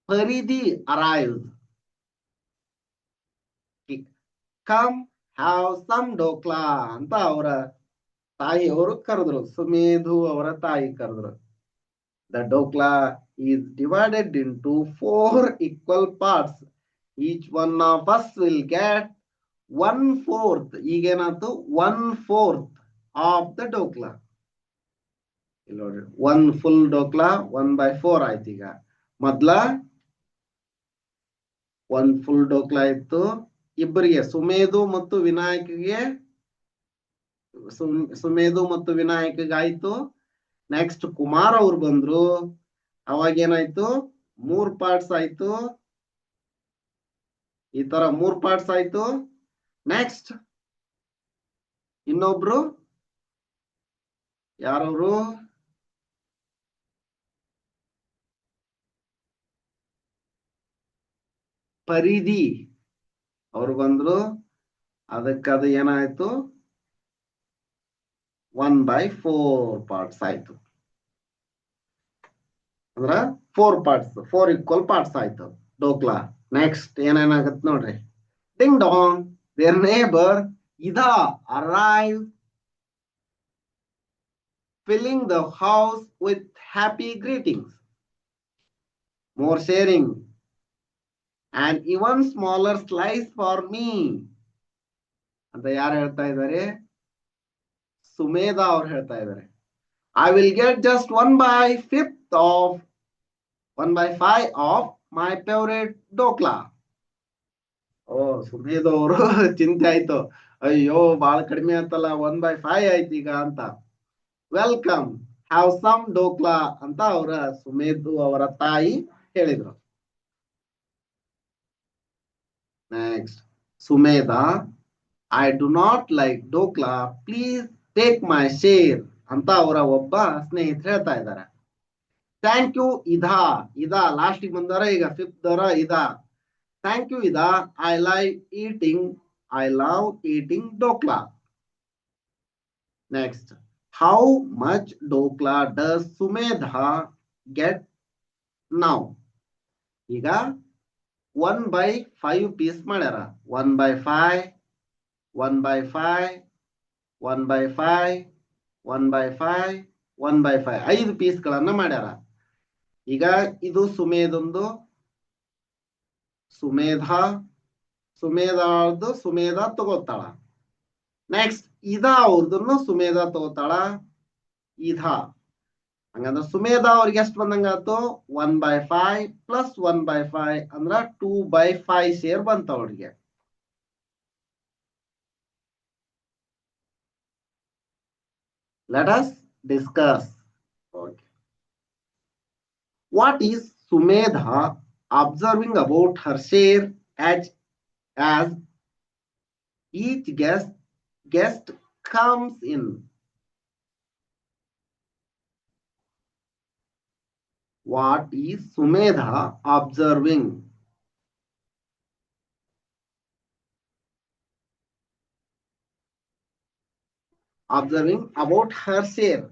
Paridhi arrives. Come have some dhokla ಅಂತ ಅವರ ತಾಯಿಯವರು ಕರೆದ್ರು, ಸುಮೇಧು ಅವರ ತಾಯಿ ಕರೆದ್ರು. The dhokla is divided into 4 equal parts. Each one of us will get 1/4. ಈಗೇನಾಯ್ತು, 1/4 ಆಫ್ ದ ಡೋಕ್ಲಾ. ಇಲ್ಲಿ ನೋಡ್ರಿ, 1 full ಡೋಕ್ಲಾ 1/4 ಆಯ್ತು. ಈಗ ಮೊದ್ಲ 1 full ಡೋಕ್ಲಾ ಇತ್ತು ಇಬ್ಬರಿಗೆ, ಸುಮೇಧು ಮತ್ತು ವಿನಾಯಕಗೆ. ಸುಮೇಧು ಮತ್ತು ವಿನಾಯಕಗೆ ಆಯ್ತು. ನೆಕ್ಸ್ಟ್ ಕುಮಾರ್ ಅವ್ರು ಬಂದ್ರು, ಅವಾಗ ಏನಾಯ್ತು, 3 ಪಾರ್ಟ್ಸ್ ಆಯ್ತು. ಈ ತರ 3 ಪಾರ್ಟ್ಸ್ ಆಯ್ತು. ನೆಕ್ಸ್ಟ್ ಇನ್ನೊಬ್ರು ಯಾರವರು, ಪರಿಧಿ ಅವ್ರು ಬಂದ್ರು. ಅದಕ್ಕದು ಏನಾಯ್ತು, 1/4 ಪಾರ್ಟ್ಸ್ ಆಯ್ತು. ಅಂದ್ರ 4 ಪಾರ್ಟ್ಸ್, 4 equal ಪಾರ್ಟ್ಸ್ ಆಯ್ತು ಡೋಕ್ಲಾ. ನೆಕ್ಸ್ಟ್ ಏನೇನಾಗತ್ ನೋಡ್ರಿ. Ding Dang, their neighbor Ida arrived, filling the house with happy greetings. More sharing and even smaller slice for me ಅಂತ ಯಾರು ಹೇಳ್ತಾ ಇದ್ದಾರೆ, ಸುಮೇಧಾ ಅವ್ರು ಹೇಳ್ತಾ ಇದ್ದಾರೆ. I will get just 1/5 of my favorite dhokla. ಓ, ಸುಮೇಧು ಅವರು ಚಿಂತೆ ಆಯ್ತು, ಅಯ್ಯೋ ಬಾಳ ಕಡಿಮೆ ಆಯ್ತಲ್ಲ, 1/5 ಆಯ್ತು ಈಗ ಅಂತ. ವೆಲ್ಕಮ್, ಹ್ಯಾವ್ ಸಮ್ ಡೋಕ್ಲಾ ಅಂತ ಅವರ ಸುಮೇಧು ಅವರ ತಾಯಿ ಹೇಳಿದ್ರು. Next Sumedha, I do not like dhokla, please take my share ಅಂತ ಅವರ ಒಬ್ಬ ಸ್ನೇಹಿತರು ಹೇಳ್ತಾ ಇದ್ದಾರೆ. ಥ್ಯಾಂಕ್ ಯು ಇದಾ. ಇದಾ ಲಾಸ್ಟ್ ಬಂದಾರ, ಈಗ 5th ದವರ ಇದಾ. ಥ್ಯಾಂಕ್ ಯು ಇದಾ, I love eating dhokla. Next, how much dhokla does Sumedha get now. ಈಗ 1/5 ಪೀಸ್ ಮಾಡ್ಯಾರ. 1/5, 1/5, 1/5, 1/5, 1/5, 5 ಪೀಸ್ಗಳನ್ನ ಮಾಡ್ಯಾರ. ಈಗ ಇದು ಸುಮೇಧೊಂದು, ಸುಮೇಧಾದ್ದು ಸುಮೇಧಾ ತಗೋತಾಳ. ನೆಕ್ಸ್ಟ್ ಇದಾ ಅವ್ರದನ್ನು ಸುಮೇಧಾ ತಗೋತಾಳ. ಇದಾ ಹಂಗಂದ್ರ ಸುಮೇಧಾ ಅವ್ರಿಗೆ ಎಷ್ಟು ಬಂದಂಗಾತು, 1/5 ಪ್ಲಸ್ 1/5 ಅಂದ್ರ 2/5 ಶೇರ್ ಬಂತ ಅವ್ರಿಗೆ. Let us discuss. Okay. What is Sumedha observing about her share as each guest comes in? What is Sumedha observing? Observing about her share.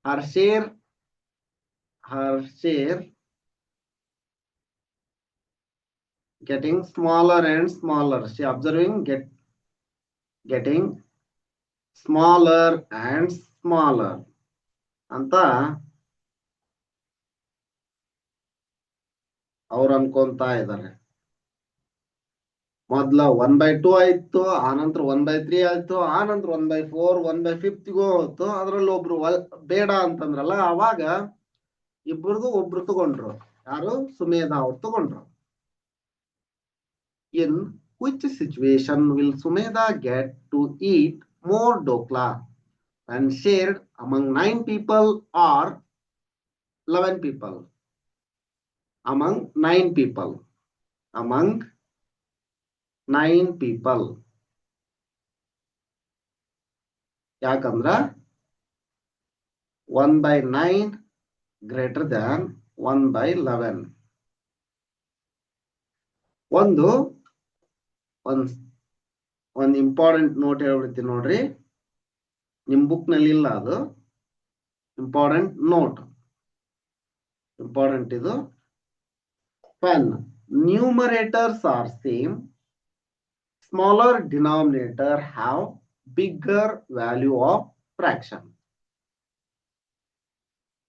Her share, her share getting smaller and smaller. She observing getting smaller and smaller ಅಂತ ಅವ್ರು ಅನ್ಕೊಂತಾ ಇದ್ದಾರೆ. ಮೊದ್ಲ 1/2 ಆಯ್ತು, ಆನಂತರ 1/3 ಆಯ್ತು, ಆನಂತರ 1/4 1/5 ಹೋಯ್ತು. ಅದ್ರಲ್ಲಿ ಒಬ್ರು ಬೇಡ ಅಂತಂದ್ರಲ್ಲ, ಅವಾಗ ಇಬ್ಬರದು ಒಬ್ರು ತಗೊಂಡ್ರು. ಯಾರು? ಸುಮೇಧಾ ಅವ್ರು ತಗೊಂಡ್ರು. In which situation will Sumedha get to eat more dokla when shared among 9 people or 11 people? Among 9 people. Among 9 people. ಯಾಕಂದ್ರ 1/9 greater than 1/11. ಒಂದು ಇಂಪಾರ್ಟೆಂಟ್ ನೋಟ್ ಹೇಳ್ಬಿಡ್ತೀನಿ ನೋಡ್ರಿ. ನಿಮ್ ಬುಕ್ ನಲ್ಲಿ ಇಲ್ಲ ಅದು. ಇಂಪಾರ್ಟೆಂಟ್ ನೋಟ್, ಇಂಪಾರ್ಟೆಂಟ್ ಇದು. when numerators are same, smaller denominator have bigger value of fraction.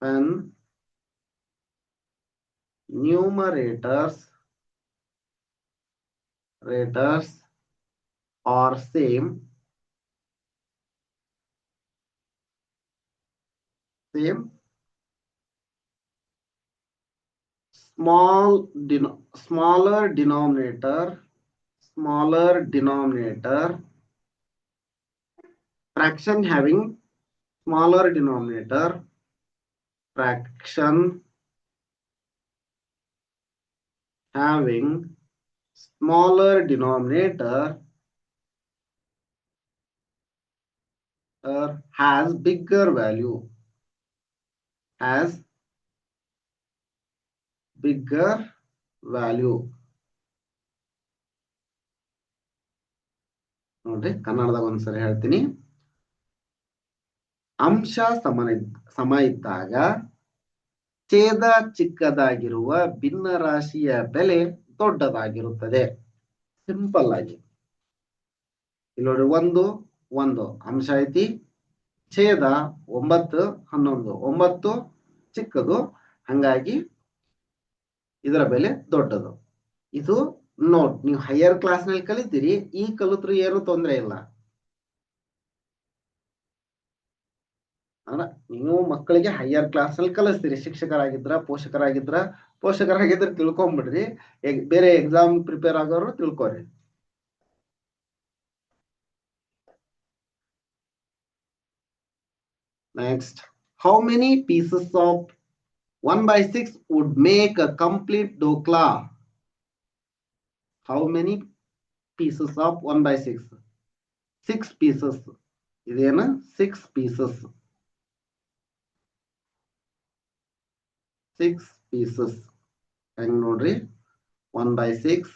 When numerators are same, smaller denominator, fraction having smaller denominator, fraction having smaller denominator has bigger value, ನೋಡ್ರಿ, ಕನ್ನಡದಾಗ ಒಂದ್ಸರಿ ಹೇಳ್ತೀನಿ. ಅಂಶ ಸಮ ಇದ್ದಾಗ ಛೇದ ಚಿಕ್ಕದಾಗಿರುವ ಭಿನ್ನ ರಾಶಿಯ ಬೆಲೆ ದೊಡ್ಡದಾಗಿರುತ್ತದೆ. ಸಿಂಪಲ್ ಆಗಿ ಇಲ್ಲಿ ನೋಡ್ರಿ, ಒಂದು ಅಂಶ ಐತಿ, ಛೇದ 9 11, 9 ಚಿಕ್ಕದು, ಹಂಗಾಗಿ ಇದರ ಬೆಲೆ ದೊಡ್ಡದು. ಇದು ನೋಟ್, ನೀವು ಹೈಯರ್ ಕ್ಲಾಸ್ ನಲ್ಲಿ ಕಲಿತೀರಿ, ಈ ಕಲಿತ್ರು ಏನು ತೊಂದರೆ ಇಲ್ಲ. ನೀವು ಮಕ್ಕಳಿಗೆ ಹೈಯರ್ ಕ್ಲಾಸ್ ನಲ್ಲಿ ಕಲಿಸ್ತೀರಿ, ಪೋಷಕರಾಗಿದ್ರ ತಿಳ್ಕೊಂಬಿಡ್ರಿ. ಬೇರೆ ಎಕ್ಸಾಮ್ ಪ್ರಿಪೇರ್ ಆಗೋರು ತಿಳ್ಕೊರಿ. Next, how many pieces of 1/6 would make a complete dokla? How many pieces of 1/6? 6 pieces. ಇದೇನು? 6 pieces. 6 pieces. ಹೆಂಗ್ ನೋಡ್ರಿ, 1/6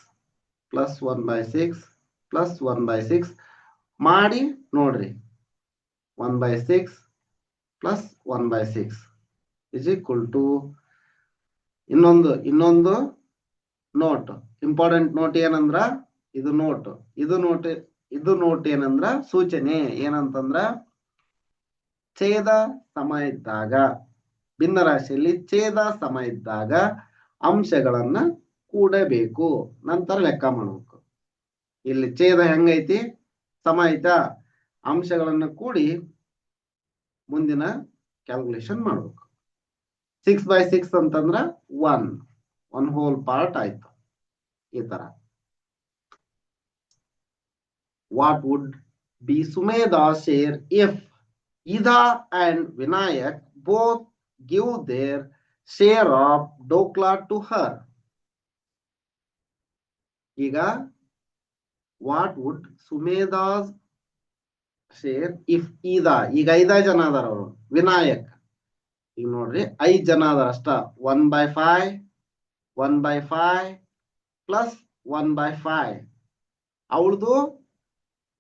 plus 1/6 plus 1/6 ಮಾಡಿ ನೋಡ್ರಿ. 1/6 plus 1/6 is equal to ಇನ್ನೊಂದು ನೋಟ್, ಇಂಪಾರ್ಟೆಂಟ್ ನೋಟ್ ಏನಂದ್ರ, ಇದು ನೋಟ್ ಏನಂದ್ರ ಸೂಚನೆ ಏನಂತಂದ್ರ, ಛೇದ ಸಮ ಇದ್ದಾಗ, ಭಿನ್ನ ರಾಶಿಯಲ್ಲಿ ಛೇದ ಸಮ ಇದ್ದಾಗ ಅಂಶಗಳನ್ನ ಕೂಡಬೇಕು, ನಂತರ ಲೆಕ್ಕ ಮಾಡಬೇಕು. ಇಲ್ಲಿ ಛೇದ ಹೆಂಗೈತಿ, ಸಮ ಐತಾ, ಅಂಶಗಳನ್ನ ಕೂಡಿ ಮುಂದಿನ ಕ್ಯಾಲ್ಕುಲೇಷನ್ ಮಾಡ್ಬೇಕು. 6/6 ಅಂತಂದ್ರ 1 whole part ಆಯ್ತು. ಈ ತರ. What would be Sumedha's share if Ida and Vinayak both give their share of dokla to her? ಈಗ what would Sumedha's share if Ida, ಈಗ 5 ಜನ ಅದಾರ ಅವರು, ವಿನಾಯಕ್ ಈಗ ನೋಡ್ರಿ 5 ಜನ ಅದಾರ ಅಷ್ಟ. 1/5 1/5 ಪ್ಲಸ್ 1/5. ಅವಳದು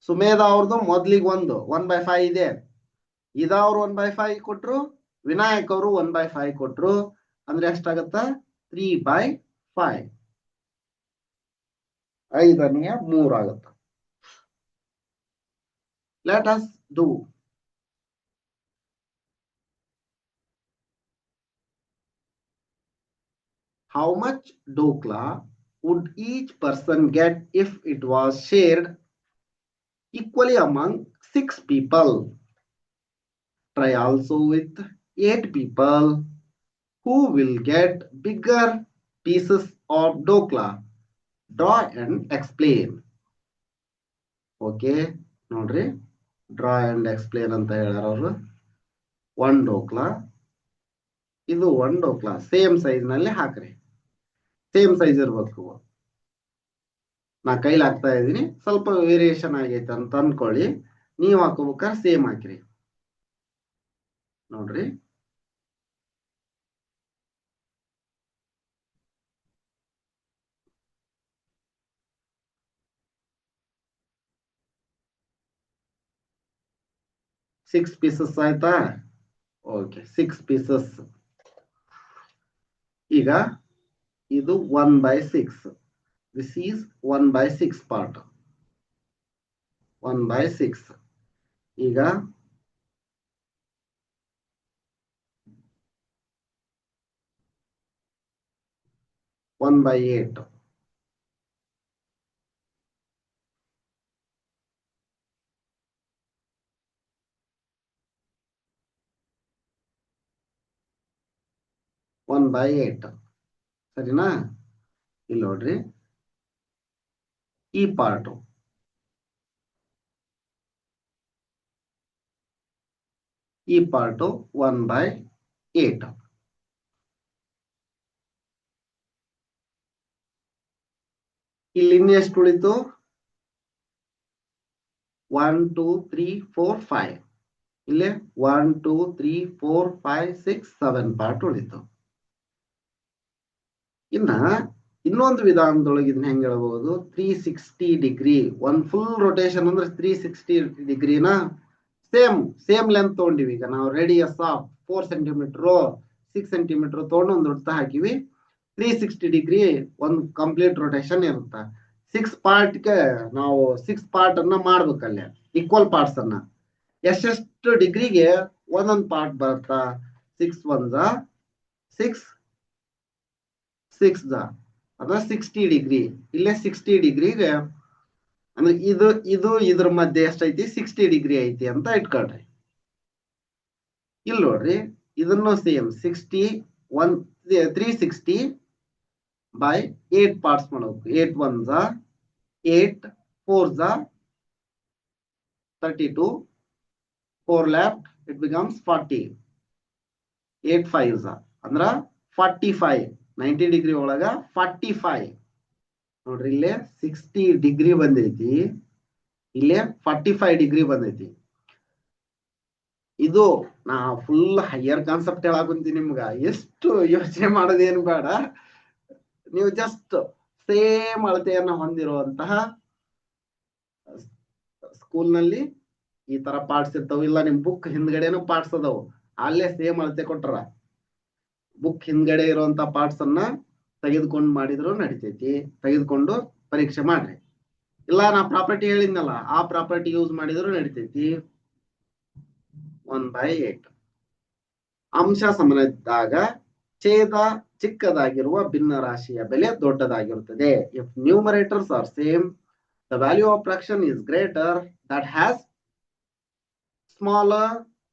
ಸುಮೇಧ ಅವ್ರದ್ದು ಮೊದ್ಲಿಗೆ 1/5 ಇದೆ. ಇದವ್ರು 1/5 ಕೊಟ್ರು, ವಿನಾಯಕ್ ಅವರು 1/5 ಕೊಟ್ರು. ಅಂದ್ರೆ ಎಷ್ಟಾಗತ್ತ? 3/5. 5ನೇ 3 ಆಗುತ್ತ. Let us do. How much dokla would each person get if it was shared equally among 6 people? Try also with 8 people. Who will get bigger pieces of dokla? Draw and explain. Okay, ನೋಡ್ರಿ, ಡ್ರಾ ಅಂಡ್ ಎಕ್ಸ್ಪ್ಲೇನ್ ಅಂತ ಹೇಳ್ಯಾರ ಅವರು. 1 ಡೋಕ್ಲಾ, ಇದು 1 ಡೋಕ್ಲಾ ಸೇಮ್ ಸೈಜ್ ನಲ್ಲಿ ಹಾಕ್ರಿ. ಸೇಮ್ ಸೈಜ್ ಇರ್ಬೇಕು. ನಾ ಕೈಲಿ ಹಾಕ್ತಾ ಇದ್ದೀನಿ, ಸ್ವಲ್ಪ ವೇರಿಯೇಷನ್ ಆಗೈತೆ ಅಂತ ಅನ್ಕೊಳ್ಳಿ. ನೀವ್ ಹಾಕೋಬೇಕಾದ್ರೆ ಸೇಮ್ ಹಾಕ್ರಿ. ನೋಡ್ರಿ, ಸಿಕ್ಸ್ ಪೀಸಸ್ ಆಯ್ತಾ? Okay, 6 pieces. ಈಗ ಇದು 1/6. This is 1/6 part. 1/6. ಈಗ 1/8. 1/8 ಸರಿನಾ? ಇಲ್ಲಿ ನೋಡ್ರಿ, ಈ ಪಾರ್ಟ್ ಈ ಪಾರ್ಟ್ 1/8. ಇಲ್ಲಿ ಎಷ್ಟು ಉಳಿತು? 1 2 3 4 5. ಇಲ್ಲೇ 1 2 3 4 5 6 7 ಪಾರ್ಟ್ ಉಳಿತು. ಇನ್ನ ಇನ್ನೊಂದು ವಿಧಾನದೊಳಗೆ ಇದನ್ನ ಹೆಂಗ್ ಹೇಳ್ಬಹುದು? 360 ಡಿಗ್ರಿ. ಒಂದು ಫುಲ್ ರೊಟೇಷನ್ ಅಂದ್ರೆ 360 ಡಿಗ್ರಿನ ಸೇಮ್ ಲೆಂತ್ ತಗೊಂಡಿವಿ. ಈಗ ನಾವು ರೇಡಿಯಸ್ ಆಫ್ 4 ಸೆಂಟಿಮೀಟರ್ 6 ಸೆಂಟಿಮೀಟರ್ ತಗೊಂಡು ಒಂದು ವೃತ್ತ ಹಾಕಿವಿ. 360 ಡಿಗ್ರಿ ಒಂದು ಕಂಪ್ಲೀಟ್ ರೊಟೇಷನ್ ಇರುತ್ತ. 6 ಪಾರ್ಟ್ಗೆ ನಾವು 6 ಪಾರ್ಟ್ ಅನ್ನ ಮಾಡ್ಬೇಕಲ್ಲೇ, ಈಕ್ವಲ್ ಪಾರ್ಟ್ಸ್ ಅನ್ನ. ಎಷ್ಟೆಷ್ಟು ಡಿಗ್ರಿಗೆ ಒಂದೊಂದು ಪಾರ್ಟ್ ಬರುತ್ತಾ? 6 1 6 6 ಅದ 60 ಡಿಗ್ರಿ. ಇಲ್ಲೇ 60 ಡಿಗ್ರಿಗೆ ಅಂದ್ರೆ ಇದು ಇದ್ರ ಮಧ್ಯೆ ಎಷ್ಟೈತಿ? 60 ಡಿಗ್ರಿ ಐತಿ ಅಂತ ಇಟ್ಕೊಳ್ರಿ. ಇಲ್ಲಿ ನೋಡ್ರಿ, ಇದನ್ನು ಸೇಮ್ 60 360 by 8 ಪಾರ್ಟ್ಸ್ ಮಾಡಬೇಕು. 8 1 8 4 32 4 left it becomes 40. 8 5 ಅಂದ್ರ 45. 90 ಡಿಗ್ರಿ ಒಳಗ 45. ನೋಡ್ರಿ, ಇಲ್ಲೇ 60 ಡಿಗ್ರಿ ಬಂದೈತಿ, ಇಲ್ಲೇ 45 ಡಿಗ್ರಿ ಬಂದೈತಿ. ಇದು ನಾ ಫುಲ್ ಹೈಯರ್ ಕಾನ್ಸೆಪ್ಟ್ ಹೇಳಾಕುಂತೀನಿ ನಿಮ್ಗ. ಎಷ್ಟು ಯೋಚನೆ ಮಾಡೋದೇನು ಬೇಡ. ನೀವು ಜಸ್ಟ್ ಸೇಮ್ ಅಳತೆಯನ್ನ ಹೊಂದಿರುವಂತಹ ಸ್ಕೂಲ್ ನಲ್ಲಿ ಈ ತರ ಪಾರ್ಟ್ಸ್ ಇರ್ತಾವ. ಇಲ್ಲ ನಿಮ್ ಬುಕ್ ಹಿಂದ್ಗಡೆನೂ ಪಾರ್ಟ್ಸ್ ಅದಾವು, ಅಲ್ಲೇ ಸೇಮ್ ಅಳತೆ ಕೊಟ್ಟರ. ಬುಕ್ ಹಿಂದ್ಗಡೆ ಇರುವಂತ ಪಾರ್ಟ್ಸ್ ಅನ್ನ ತೆಗೆದುಕೊಂಡು ಮಾಡಿದ್ರು ನಡಿತೈತಿ. ತೆಗೆದುಕೊಂಡು ಪರೀಕ್ಷೆ ಮಾಡ್ರಿ. ಇಲ್ಲ ನಾ ಪ್ರಾಪರ್ಟಿ ಹೇಳಿದ್ನಲ್ಲ, ಆ ಪ್ರಾಪರ್ಟಿ ಯೂಸ್ ಮಾಡಿದ್ರು ನಡಿತೈತಿ. 1/8. ಅಂಶ ಸಮನಾದಾಗ ಛೇದ ಚಿಕ್ಕದಾಗಿರುವ ಭಿನ್ನ ರಾಶಿಯ ಬೆಲೆ ದೊಡ್ಡದಾಗಿರುತ್ತದೆ. If numerators are same, the value of fraction is greater that has smaller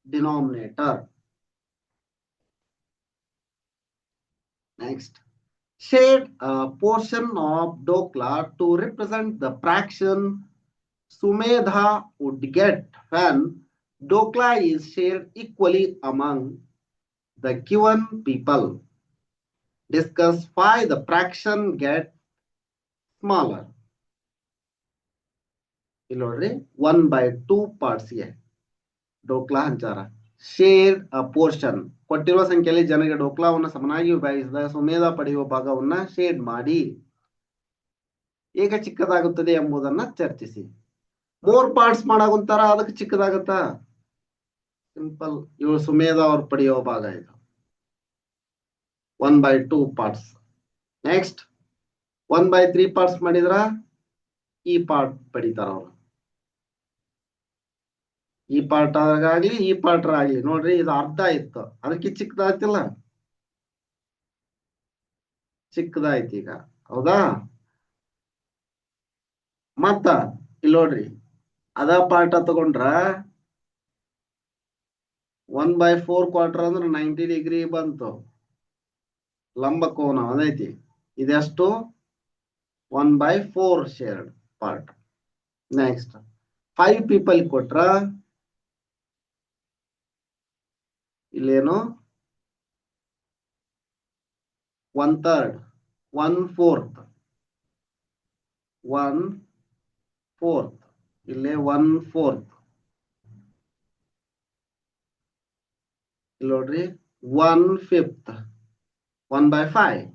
denominator. Next, shade a portion of dokla to represent the fraction Sumedha would get when dokla is shared equally among the given people. Discuss why the fraction get smaller. ಇಲ್ಲಿ ನೋಡ್ರಿ, 1/2 ಪಾರ್ಟ್ಸ್ಗೆ ಡೋಕ್ಲಾ ಹಂಚಾರ. ಶೇರ್ ಅ ಪೋರ್ಷನ್. ಕೊಟ್ಟಿರುವ ಸಂಖ್ಯೆಯಲ್ಲಿ ಜನರಿಗೆ ಡೋಕ್ಲಾವನ್ನು ಸಮನಾಗಿ ವಿಭಾಗಿಸಿದಾಗ ಸುಮೇಧ ಪಡೆಯುವ ಭಾಗವನ್ನ ಶೇಡ್ ಮಾಡಿ ಹೇಗೆ ಚಿಕ್ಕದಾಗುತ್ತದೆ ಎಂಬುದನ್ನ ಚರ್ಚಿಸಿ. ಮೋರ್ ಪಾರ್ಟ್ಸ್ ಮಾಡಾಗುಂತಾರ, ಅದಕ್ಕೆ ಚಿಕ್ಕದಾಗತ್ತಾ? ಸಿಂಪಲ್. ಇವು ಸುಮೇಧ ಅವ್ರು ಪಡೆಯುವ ಭಾಗ ಇದು 1/2 ಪಾರ್ಟ್ಸ್. ನೆಕ್ಸ್ಟ್ 1/3 ಪಾರ್ಟ್ಸ್ ಮಾಡಿದ್ರ ಈ ಪಾರ್ಟ್ ಪಡಿತಾರ ಅವ್ರು. ಈ ಪಾರ್ಟ್ ಆಗ್ಲಿ ಈ ಪಾರ್ಟ್ ಆಗ್ಲಿ ನೋಡ್ರಿ, ಇದು ಅರ್ಧ ಇತ್ತು, ಅದಕ್ಕೆ ಚಿಕ್ಕದಾಯ್ತಿಲ್ಲ, ಚಿಕ್ಕದಾಯ್ತು ಈಗ, ಹೌದಾ? ಮತ್ತ ಇಲ್ಲಿ ನೋಡ್ರಿ, ಅದ ಪಾರ್ಟ ತಗೊಂಡ್ರ 1/4 ಕ್ವಾರ್ಟರ್ ಅಂದ್ರೆ 90 ಡಿಗ್ರಿ ಬಂತು, ಲಂಬ ಕೋನ ಅದೈತಿ. ಇದೆಷ್ಟು? 1/4 ಶೇರ್ಡ್ ಪಾರ್ಟ್. ನೆಕ್ಸ್ಟ್ 5 ಪೀಪಲ್ ಕೊಟ್ರ ಇಲ್ಲೇನು 1/3, 1/4, 1/4, ಇಲ್ಲೇ 1/4, ಇಲ್ಲಿ ನೋಡ್ರಿ 1/5, 1/5,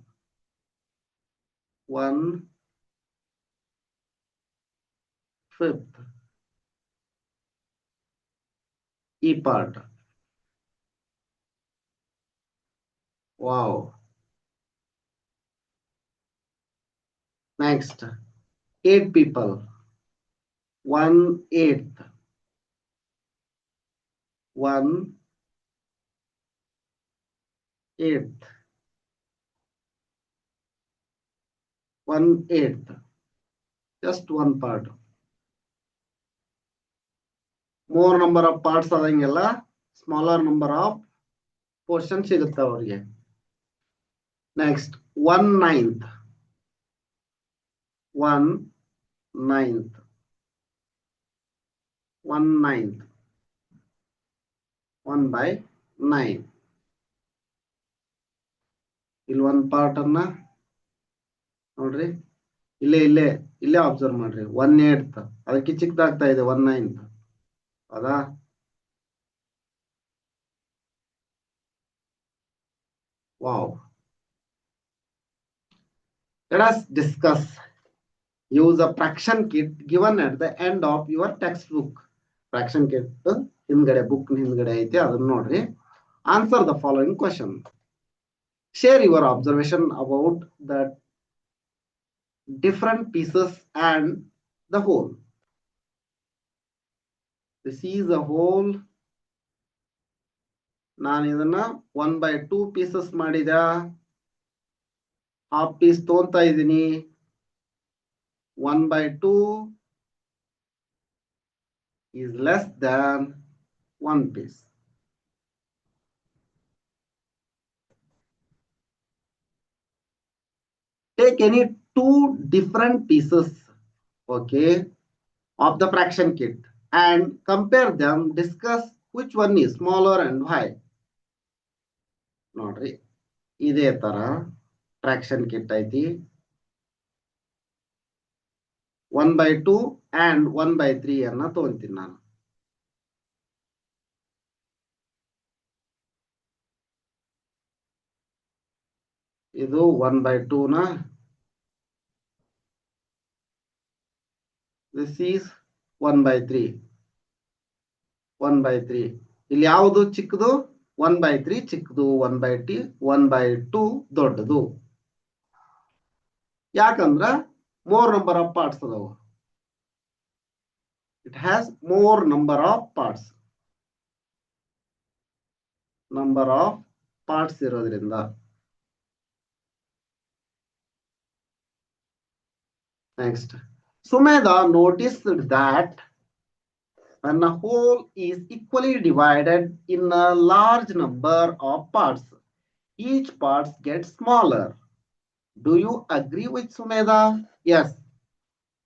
1/5 ಈ part. Wow. Next 8 people, 1/8, 1/8, 1/8, just one part. More number of parts ಆದಂಗೆಲ್ಲ smaller number of portions ಸಿಗುತ್ತೆ ಅವರಿಗೆ. ನೆಕ್ಸ್ಟ್ 1/9, 1/9, 1/9, 1/9. ಇಲ್ಲಿ ಒಂದು ಪಾರ್ಟ್ ಅನ್ನ ನೋಡ್ರಿ, ಇಲ್ಲೇ ಅಬ್ಸರ್ವ್ ಮಾಡ್ರಿ, 1/8 ಅದಕ್ಕೆ ಚಿಕ್ಕದಾಗ್ತಾ ಇದೆ 1/9, ಹೌದಾ? Wow. Let us discuss. Use a fraction kit given at the end of your textbook. Fraction kit ಹಿಂದ್ಗಡೆ ಬುಕ್ ಹಿಂದ್ಗಡೆ ಐತಿ, ಅದನ್ನ ನೋಡ್ರಿ. Answer the following question. Share your observation about the different pieces and the whole. This is a whole. ನಾನು ಇದನ್ನ 1/2 ಪೀಸಸ್ ಮಾಡಿದ, ಹಾಫ್ ಪೀಸ್ ತಗೊಂತಾ ಇದ್ದೀನಿ. 1/2 is less than 1 piece. Take any 2 different pieces, okay, of the fraction kit and compare them. Discuss which one is smaller and why. ನೋಡ್ರಿ, ಇದೇ ತರ ಫ್ರಾಕ್ಷನ್ ಕಿಟ್ ಐತಿ. 1/2 and 1/3 ಅನ್ನ ತಗೊಂತೀನಿ ನಾನು. ಇದು 1/2 ನ, this is 1/3, 1/3. ಇಲ್ಲಿ ಯಾವುದು ಚಿಕ್ಕದು? 1/3 ಚಿಕ್ಕದು, 1/2 ದೊಡ್ಡದು. ಯಾಕಂದ್ರ ಮೋರ್ ನಂಬರ್ ಆಫ್ ಪಾರ್ಟ್ಸ್ ಅದಾವು. It has more number of parts. Number of parts ಇರೋದ್ರಿಂದ. Next, Sumedha noticed that when a whole is equally divided in a large number of parts, each part gets smaller. Do you agree with Sumedha? Yes.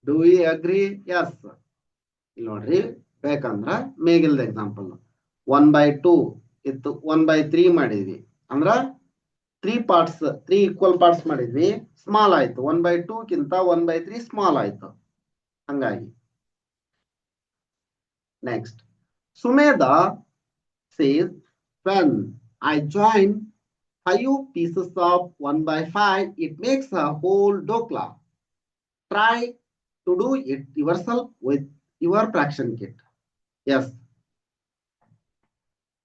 Do we agree? Yes. ಇಲ್ಲಿ ನೋಡ್ರಿ, ಬೇಕಂದ್ರ ಮೇಗಿಲ್ದ ಎಕ್ಸಾಂಪಲ್ 1/2 ಇತ್ತು, 1/3 ಮಾಡಿದ್ವಿ ಅಂದ್ರ 3 parts, 3 equal parts ಮಾಡಿದ್ವಿ, ಸ್ಮಾಲ್ ಆಯ್ತು. 1/2 ಕಿಂತ 1/3 ಸ್ಮಾಲ್ ಆಯ್ತು. ಹಂಗಾಗಿ next, Sumedha says, when I join 5 pieces of 1 by 5, it makes a whole dokla. Try to do it yourself with your fraction kit. Yes.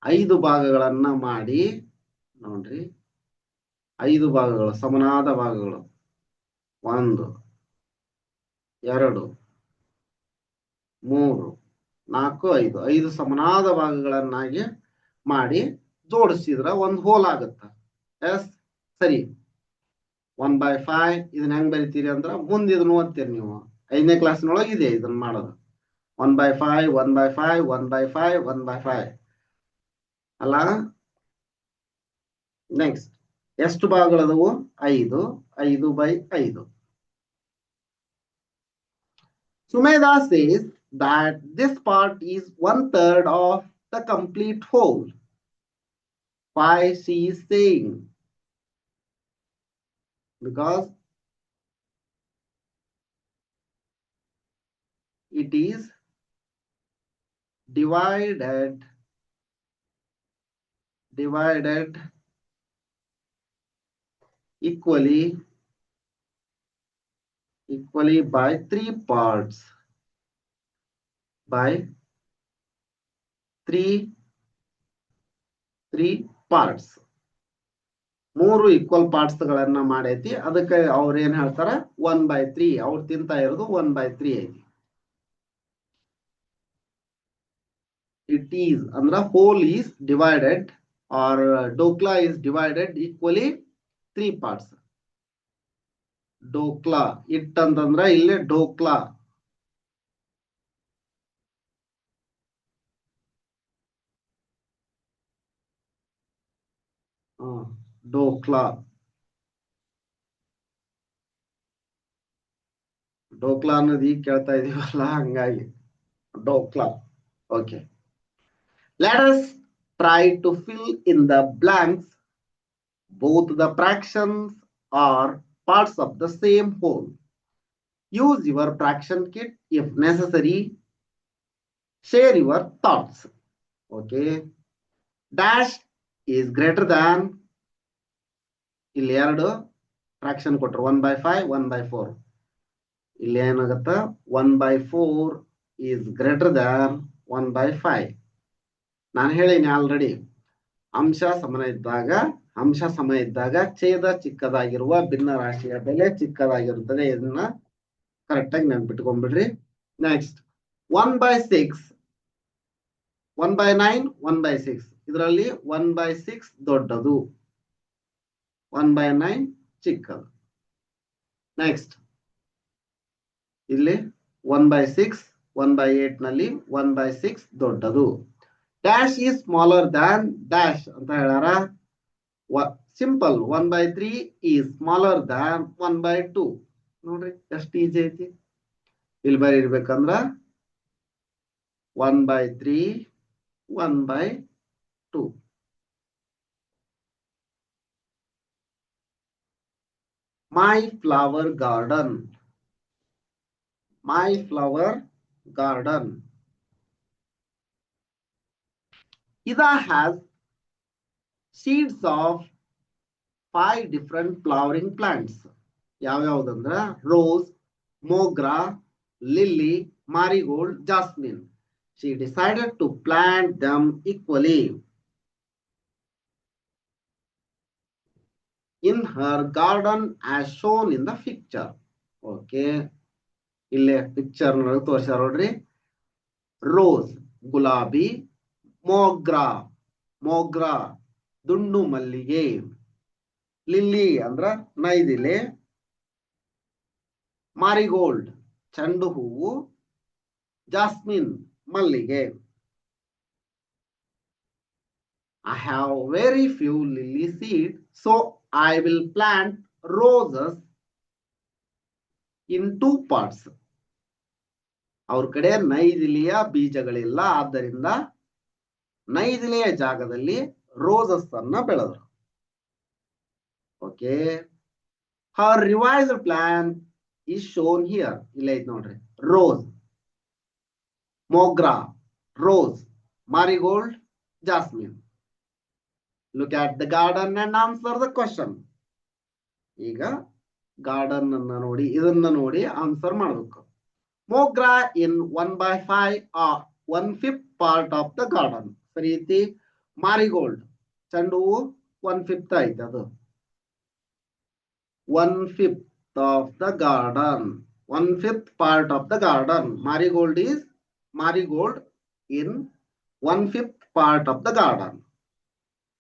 5 ಭಾಗಗಳನ್ನ ಮಾಡಿ ನೋಡ್ರಿ, 5 ಭಾಗಗಳು ಸಮನಾದ ಭಾಗಗಳು 1 2 3 4 5 5 ಸಮನಾದ ಭಾಗಗಳನ್ನಾಗಿ ಮಾಡಿ ಜೋಡಿಸಿದ್ರ ಒಂದು ಹೋಲ್ ಆಗುತ್ತೆ. ಎಸ್ ಸರಿ. 1 by 5 ಇದನ್ನ ಹೆಂಗ್ ಬರಿತೀರಿ ಅಂದ್ರ ಮುಂದೆ ಇದನ್ನ ಓದ್ತೀರಿ ನೀವು 5ನೇ ಕ್ಲಾಸ್ನೊಳಗೆ ಇದೆ ಇದನ್ನ ಮಾಡೋದು. 1 by 5 1 by 5 1 by 5 1 by 5 ಅಲ್ಲ. ನೆಕ್ಸ್ಟ್ ಎಷ್ಟು ಭಾಗಗಳದವು? 5 5 by 5. Sumedha says that this part is 1/3 of the complete whole. Why she is saying? Because it is divided equally by 3 parts. By 3 parts. 3 equal parts ಗಳನ್ನ ಮಾಡೈತಿ. ಅದಕ್ಕೆ ಅವ್ರು ಏನ್ ಹೇಳ್ತಾರ 1 by 3. ಅವ್ರು ತಿಂತಾ ಇರೋದು 1 by 3 ಐತಿ. It is ಅಂದ್ರೆ whole is divided or dokla is divided equally 3 parts. Dokla it ಅಂತಂದ್ರ ಇಲ್ಲಿ dokla. dokla ಅನ್ನೋದು ಈಗ ಕೇಳ್ತಾ ಇದೀವಲ್ಲ ಹಂಗಾಗಿ dokla. Okay. Let us try to fill in the blanks. Both the fractions are parts of the same whole. Use your fraction kit if necessary. Share your thoughts. Okay. Dash is greater than ಇಲ್ಲಿ 2 ಫ್ರಾಕ್ಷನ್ ಕೊಟ್ಟರು 1 by 5 1 by 4. ಇಲ್ಲಿ ಏನಾಗುತ್ತ 1 by 4 is greater than 1 by 5. ನಾನು ಹೇಳಿನಿ ಆಲ್ರೆಡಿ ಅಂಶ ಸಮ ಇದ್ದಾಗ ಛೇದ ಚಿಕ್ಕದಾಗಿರುವ ಭಿನ್ನ ರಾಶಿಯ ಬೆಲೆ ಚಿಕ್ಕದಾಗಿರುತ್ತದೆ. ಇದನ್ನ ಕರೆಕ್ಟ್ ಆಗಿ ನೆನ್ಪಿಟ್ಕೊಂಡ್ಬಿಡ್ರಿ. ನೆಕ್ಸ್ಟ್ 1 by 6 1 by 9 1 by 6 ಇದರಲ್ಲಿ 1 by 6 ದೊಡ್ಡದು, 1 by 9 ಚಿಕ್ಕದು. ನೆಕ್ಸ್ಟ್ ಇಲ್ಲಿ 1 by 6 1 by 8 ನಲ್ಲಿ 1 by 6 ದೊಡ್ಡದು. Dash is smaller than dash ಅಂತ ಹೇಳಾರ. Simple 1 by 3 is smaller than 1 by 2. ನೋಡ್ರಿ ಎಷ್ಟು ಈಜಿ ಐತಿ. ಇಲ್ಲಿ ಬರೀರ್ಬೇಕಂದ್ರ 1 by 3 1 by 2. My flower garden. My flower garden. Ida has seeds of 5 different flowering plants. ಯಾವ್ಯಾವ್ದಂದ್ರ rose, mogra, lily, marigold, jasmine. She decided to plant them equally in her garden as shown in the picture. Okay. ಇಲ್ಲಿ ಪಿಕ್ಚರ್ ತೋರಿಸ್ಯಾರ ನೋಡ್ರಿ. ರೋಸ್ ಗುಲಾಬಿ, ಮೋಗ್ರಾ ದುಂಡು ಮಲ್ಲಿಗೆ, ಲಿಲ್ಲಿ ಅಂದ್ರ ನೈದಿಲೆ, ಮಾರಿಗೋಲ್ಡ್ ಚೆಂಡು ಹೂವು, ಜಾಸ್ಮಿನ್ ಮಲ್ಲಿಗೆ. I have very few lily seeds, so I will plant roses in 2 parts. ಅವ್ರ ಕಡೆ ನೈದಿಲೆಯ ಬೀಜಗಳಿಲ್ಲ, ಆದ್ದರಿಂದ ನೈದಿಲೆಯ ಜಾಗದಲ್ಲಿ ರೋಸಸ್ ಅನ್ನ ಬೆಳೆದರು. Okay. Her revised plan is shown here. ಇಲ್ಲ ಐತ್ ನೋಡ್ರಿ. Rose, mogra, rose, marigold, jasmine. Look at the garden and answer the question. ಈಗ ಗಾರ್ಡನ್ ಅನ್ನ ನೋಡಿ, ಇದನ್ನ ನೋಡಿ ಆನ್ಸರ್ ಮಾಡಬೇಕು. Mogra in 1/5 1/5 part of the garden. ಸರಿ ಐತಿ. ಮಾರಿಗೋಲ್ಡ್ ಚೆಂಡು ಹೂವು 1/5 ಐತಿ, ಅದು 1/5 of the garden, 1/5 part of the garden. Marigold is marigold in 1/5 part of the garden.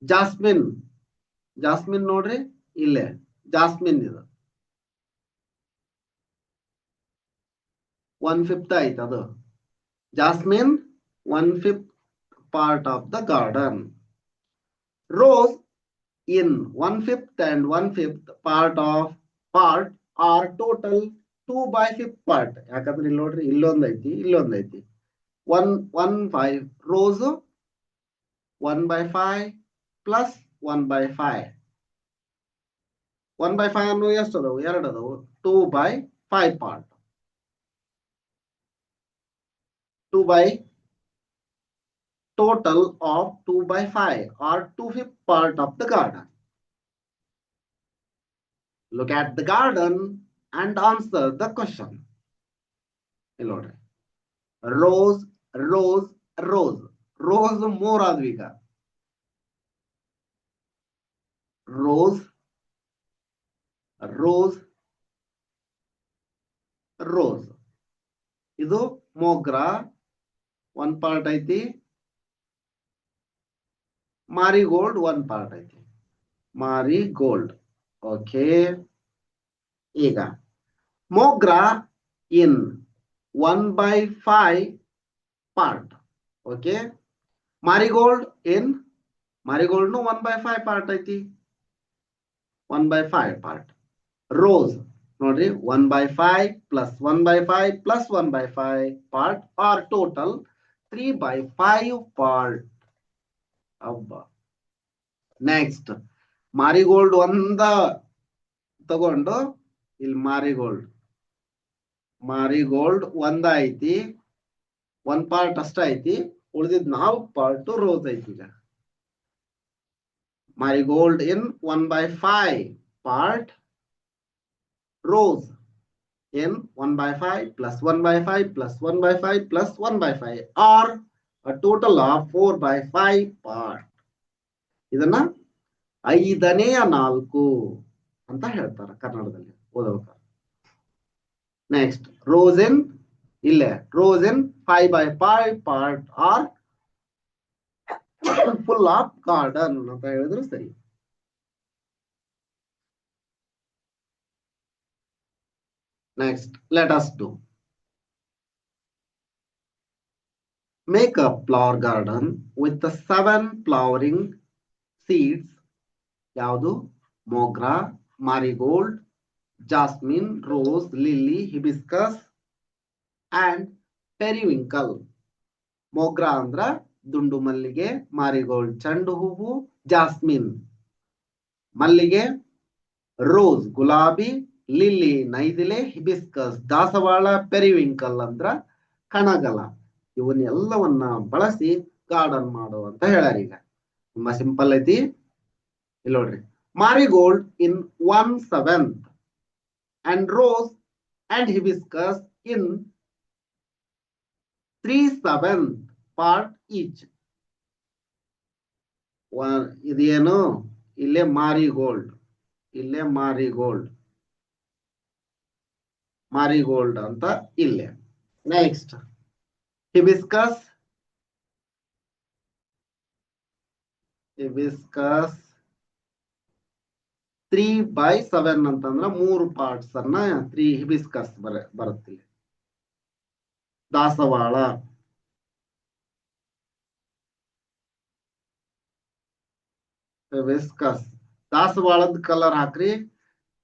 Jasmine, jasmine ನೋಡ್ರಿ ಇಲ್ಲೇ ಜಾಸ್ಮಿನ್ ಇದು 1/5 ಐತೆ ಅದು. Jasmine 1/5 part of the garden. Rose in 1/5 and 1/5 part are total 2/5 part. ಯಾಕಂದ್ರೆ ಇಲ್ಲಿ ನೋಡ್ರಿ ಇಲ್ಲೊಂದೈತಿ ಇಲ್ಲೊಂದೈತಿ. 1/5 ರೋಸ್ 1/5 ಪ್ಲಸ್ 1/5. 1/5 ಅನ್ನು ಎಷ್ಟು ಅದಾವು? 2 ಅದಾವು. 2/5 part. 2/total of 2/5 or 2/5 part of the garden. Look at the garden and answer the question. Rose, rose, rose. Rose more adviga. Rose, rose, rose. Idu mogra 1 part ಐತಿ. Marigold 1 part ಐತಿ. Marigold. Okay. ಈಗ mogra in 1/5 part. Okay. Marigold in marigold no 1/5 part ಐತಿ. 1/5 part. Rose ನೋಡ್ರಿ 1/5 plus 1/5 plus 1/5 part are total 3/5 part. ಅಬ್ಬಾ. ನೆಕ್ಸ್ಟ್ ಮಾರಿಗೋಲ್ಡ್ ಒಂದ ತಗೊಂಡು ಇಲ್ಲಿ ಮಾರಿಗೋಲ್ಡ್ ಒಂದ ಐತಿ, 1 ಪಾರ್ಟ್ ಅಷ್ಟ ಐತಿ. ಉಳಿದಿದ್ 4 ಪಾರ್ಟ್ ರೋಸ್ ಐತಿ. ಈಗ marigold in 1/5 part, rose in 1/5 plus 1/5 plus 1/5 plus 1/5 or a total of 4/5 part. ಇದನ್ನ 5ನೇ 4 ಅಂತ ಹೇಳ್ತಾರೆ ಕನ್ನಡದಲ್ಲಿ ಓದಬೇಕು. ನೆಕ್ಸ್ಟ್ ರೋಸ್ ಇನ್ ಇಲ್ಲೇ rose in 5/5 part or full of garden ಅಂತ ಹೇಳಿದ್ರು ಸರಿ. Next, let us do. Make a flower garden with the 7 flowering seeds. ಯಾವುದು? mogra, marigold, jasmine, rose, lily, hibiscus and periwinkle. mogra ಅಂದ್ರ ದುಂಡು ಮಲ್ಲಿಗೆ, ಮಾರಿಗೋಲ್ಡ್ ಚೆಂಡು ಹೂವು, ಜಾಸ್ಮಿನ್ ಮಲ್ಲಿಗೆ, ರೋಸ್ ಗುಲಾಬಿ, ಲಿಲ್ಲಿ ನೈದಿಲೆ, ಹಿಬಿಸ್ಕಸ್ ದಾಸವಾಳ, ಪೆರಿವಿಂಕಲ್ ಅಂದ್ರ ಕಣಗಲ. ಇವನ್ನೆಲ್ಲವನ್ನ ಬಳಸಿ ಗಾರ್ಡನ್ ಮಾಡು ಅಂತ ಹೇಳ್ಯಾರ. ಈಗ ತುಂಬಾ ಸಿಂಪಲ್ ಐತಿ. ಇಲ್ಲಿ ನೋಡ್ರಿ, marigold in 1/7 and rows and hibiscus in 3/7 part each. ಇದೇನು ಇಲ್ಲೇ ಮಾರಿಗೋಲ್ಡ್, ಇಲ್ಲೇ ಮಾರಿಗೋಲ್ಡ್ ಅಂತ ಇಲ್ಲೇ. ನೆಕ್ಸ್ಟ್ ಹಿಬಿಸ್ಕಸ್ 3/7 ಅಂತಂದ್ರ 3 ಪಾರ್ಟ್ಸ್ ಅನ್ನ 3 ಹಿಬಿಸ್ಕಸ್ ಬರುತ್ತಿಲ್ಲ. ದಾಸವಾಳ ಹಿಬಿಸ್ಕಸ್, ದಾಸವಾಳದ ಕಲರ್ ಹಾಕ್ರಿ,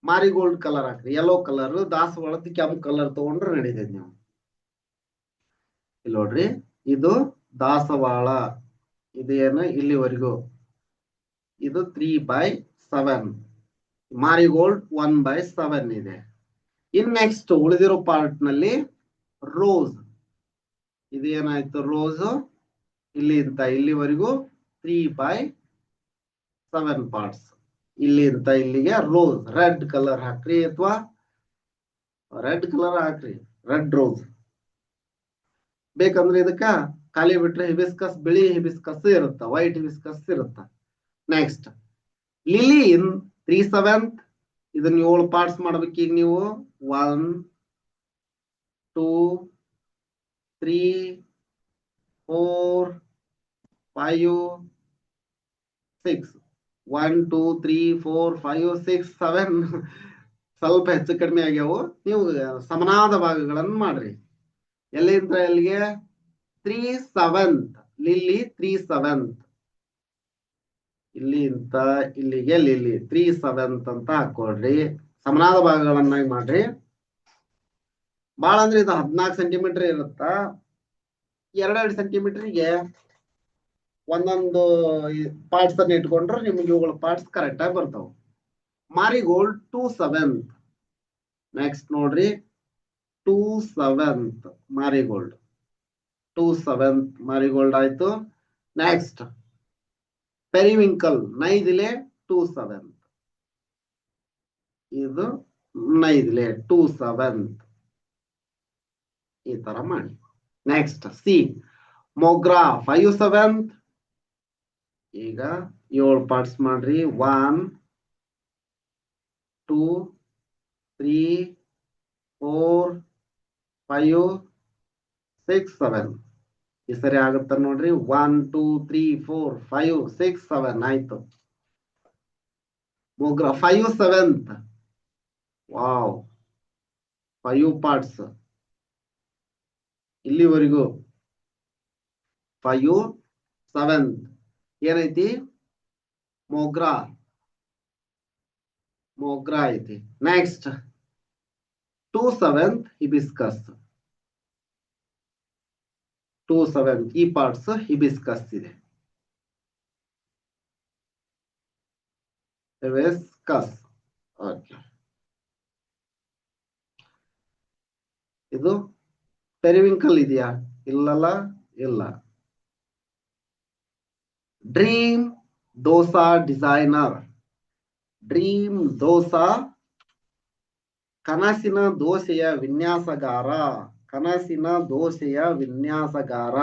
ಮಾರಿಗೋಲ್ಡ್ ಕಲರ್ ಹಾಕ್ರಿ, ಯೆಲ್ಲೋ ಕಲರ್. ದಾಸವಾಳದ ಕೆಂಪು ಕಲರ್ ತಗೊಂಡ್ರೆ ನಡೀತೈತಿ. ನೀವು ಇಲ್ಲಿ ನೋಡ್ರಿ, ಇದು ದಾಸವಾಳ, ಇದೇನು ಇಲ್ಲಿವರೆಗೂ ಇದು 3/7, ಮಾರಿಗೋಲ್ಡ್ 1/7 ಇದೆ. ಇನ್ ನೆಕ್ಸ್ಟ್ ಉಳಿದಿರೋ ಪಾರ್ಟ್ ನಲ್ಲಿ ರೋಸ್, ಇದೇನಾಯ್ತು ರೋಸ್ ಇಲ್ಲಿ ಇಂತ ಇಲ್ಲಿವರೆಗೂ 3/7 ಪಾರ್ಟ್ಸ್. ಇಲ್ಲಿಂದ ಇಲ್ಲಿಗೆ ರೋಸ್ ರೆಡ್ ಕಲರ್ ಹಾಕ್ರಿ ಅಥವಾ ರೆಡ್ ಕಲರ್ ಹಾಕ್ರಿ, ರೆಡ್ ರೋಸ್. ಬೇಕಂದ್ರೆ ಇದಕ್ಕ ಖಾಲಿ ಬಿಟ್ರೆ ಹಿಬಿಸ್ಕಸ್, ಬಿಳಿ ಹಿಬಿಸ್ಕಸ್ ಇರುತ್ತ, ವೈಟ್ ಹಿಬಿಸ್ಕಸ್ ಇರುತ್ತ. ನೆಕ್ಸ್ಟ್ ಲಿಲಿ ಇನ್ 3/7. ಇದನ್ನ 7 ಪಾರ್ಟ್ಸ್ ಮಾಡ್ಬೇಕು. ಈಗ ನೀವು 1 2 3 4 5 6 1 2 3 4 5 6 7 ಸ್ವಲ್ಪ ಹೆಚ್ಚು ಕಡಿಮೆ ಆಗ್ಯಾವು. ನೀವು ಸಮನಾದ ಭಾಗಗಳನ್ನು ಮಾಡ್ರಿ. ಎಲ್ಲಿಂದ ಎಲ್ಲಿಗೆ 3/7 ಲಿಲ್ಲಿ 3/7 ಇಲ್ಲಿಂದ ಇಲ್ಲಿಗೆ ಲಿಲ್ಲಿ 3/7 ಅಂತ ಹಾಕೊಳ್ರಿ. ಸಮನಾದ ಭಾಗಗಳನ್ನಾಗಿ ಮಾಡ್ರಿ. ಬಾಳ ಅಂದ್ರೆ ಇದು 14 ಸೆಂಟಿಮೀಟರ್ ಇರುತ್ತ. 2 ಸೆಂಟಿಮೀಟರ್ಗೆ ಒಂದೊಂದು ಪಾರ್ಟ್ಸ್ ಅನ್ನ ಇಟ್ಕೊಂಡ್ರೆ ನಿಮ್ಗೆ ಇವುಗಳ ಪಾರ್ಟ್ಸ್ ಕರೆಕ್ಟ್ ಆಗಿ ಬರ್ತಾವ. ಮಾರಿಗೋಲ್ಡ್ 2/7. ನೆಕ್ಸ್ಟ್ ನೋಡ್ರಿ 2/7 ಮಾರಿಗೋಲ್ಡ್ 2/7 ಮಾರಿಗೋಲ್ಡ್ ಆಯ್ತು. ನೆಕ್ಸ್ಟ್ ಪೆರಿವಿಂಕಲ್ ನೈದಿಲೆ 2/7. ಇದು ನೈದಿಲೆ 2/7 ಈ ತರ ಮಾಡಿ. ನೆಕ್ಸ್ಟ್ ಸಿ ಮೊಗ್ರಾ 5/7. ಈಗ 7 ಪಾರ್ಟ್ಸ್ ಮಾಡ್ರಿ. 1 2 3 4 5 6 7. ಈ ಸರಿ ಆಗುತ್ತ ನೋಡ್ರಿ. 1 2 3 4 5 6 7 ಆಯ್ತು. ಮೊಗ್ರಾ 5/7. ವಾವ್, 5 ಪಾರ್ಟ್ಸ್ ಇಲ್ಲಿವರೆಗೂ 5/7 ಏನೈತಿ? ಮೊಗ್ರಾ ಐತಿ. Next 2/7 hibiscus. 2/7 ಈ ಪಾರ್ಟ್ಸ್ ಹಿಬಿಸ್ಕಸ್ ಇದೆ. Hibiscus okay. ಇದು ಪೆರಿವಿಂಕಲ್ ಇದೆಯಾ? ಇಲ್ಲಲ್ಲ, ಇಲ್ಲ. Dream dosa designer. Dream dosa ಕನಸಿನ ದೋಸೆಯ ವಿನ್ಯಾಸಗಾರ. ಕನಸಿನ ದೋಸೆಯ ವಿನ್ಯಾಸಗಾರ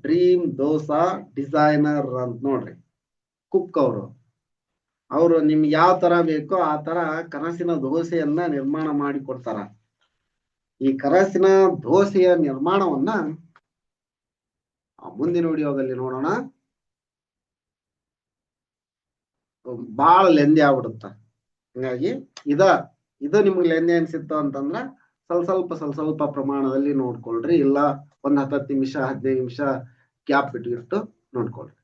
ಡ್ರೀಮ್ ದೋಸಾ ಡಿಸೈನರ್ ಅಂತ ನೋಡ್ರಿ. ಕುಕ್ ಅವರು ನಿಮ್ಗೆ ಯಾವ ತರ ಬೇಕೋ ಆ ತರ ಕನಸಿನ ದೋಸೆಯನ್ನ ನಿರ್ಮಾಣ ಮಾಡಿ ಕೊಡ್ತಾರ. ಈ ಕನಸಿನ ದೋಸೆಯ ನಿರ್ಮಾಣವನ್ನ ಮುಂದಿನ ವಿಡಿಯೋದಲ್ಲಿ ನೋಡೋಣ. ಬಹಳ ಲೆಂದಿ ಆಗ್ಬಿಡುತ್ತ. ಹಂಗಾಗಿ ಇದು ನಿಮ್ಗೆ ಲೆಂದಿ ಅನ್ಸಿತ್ತು ಅಂತಂದ್ರ ಸ್ವಲ್ಪ ಪ್ರಮಾಣದಲ್ಲಿ ನೋಡ್ಕೊಳ್ರಿ. ಇಲ್ಲ 10 ನಿಮಿಷ 15 ನಿಮಿಷ ಗ್ಯಾಪ್ ಇಟ್ಟು ನೋಡ್ಕೊಳ್ರಿ.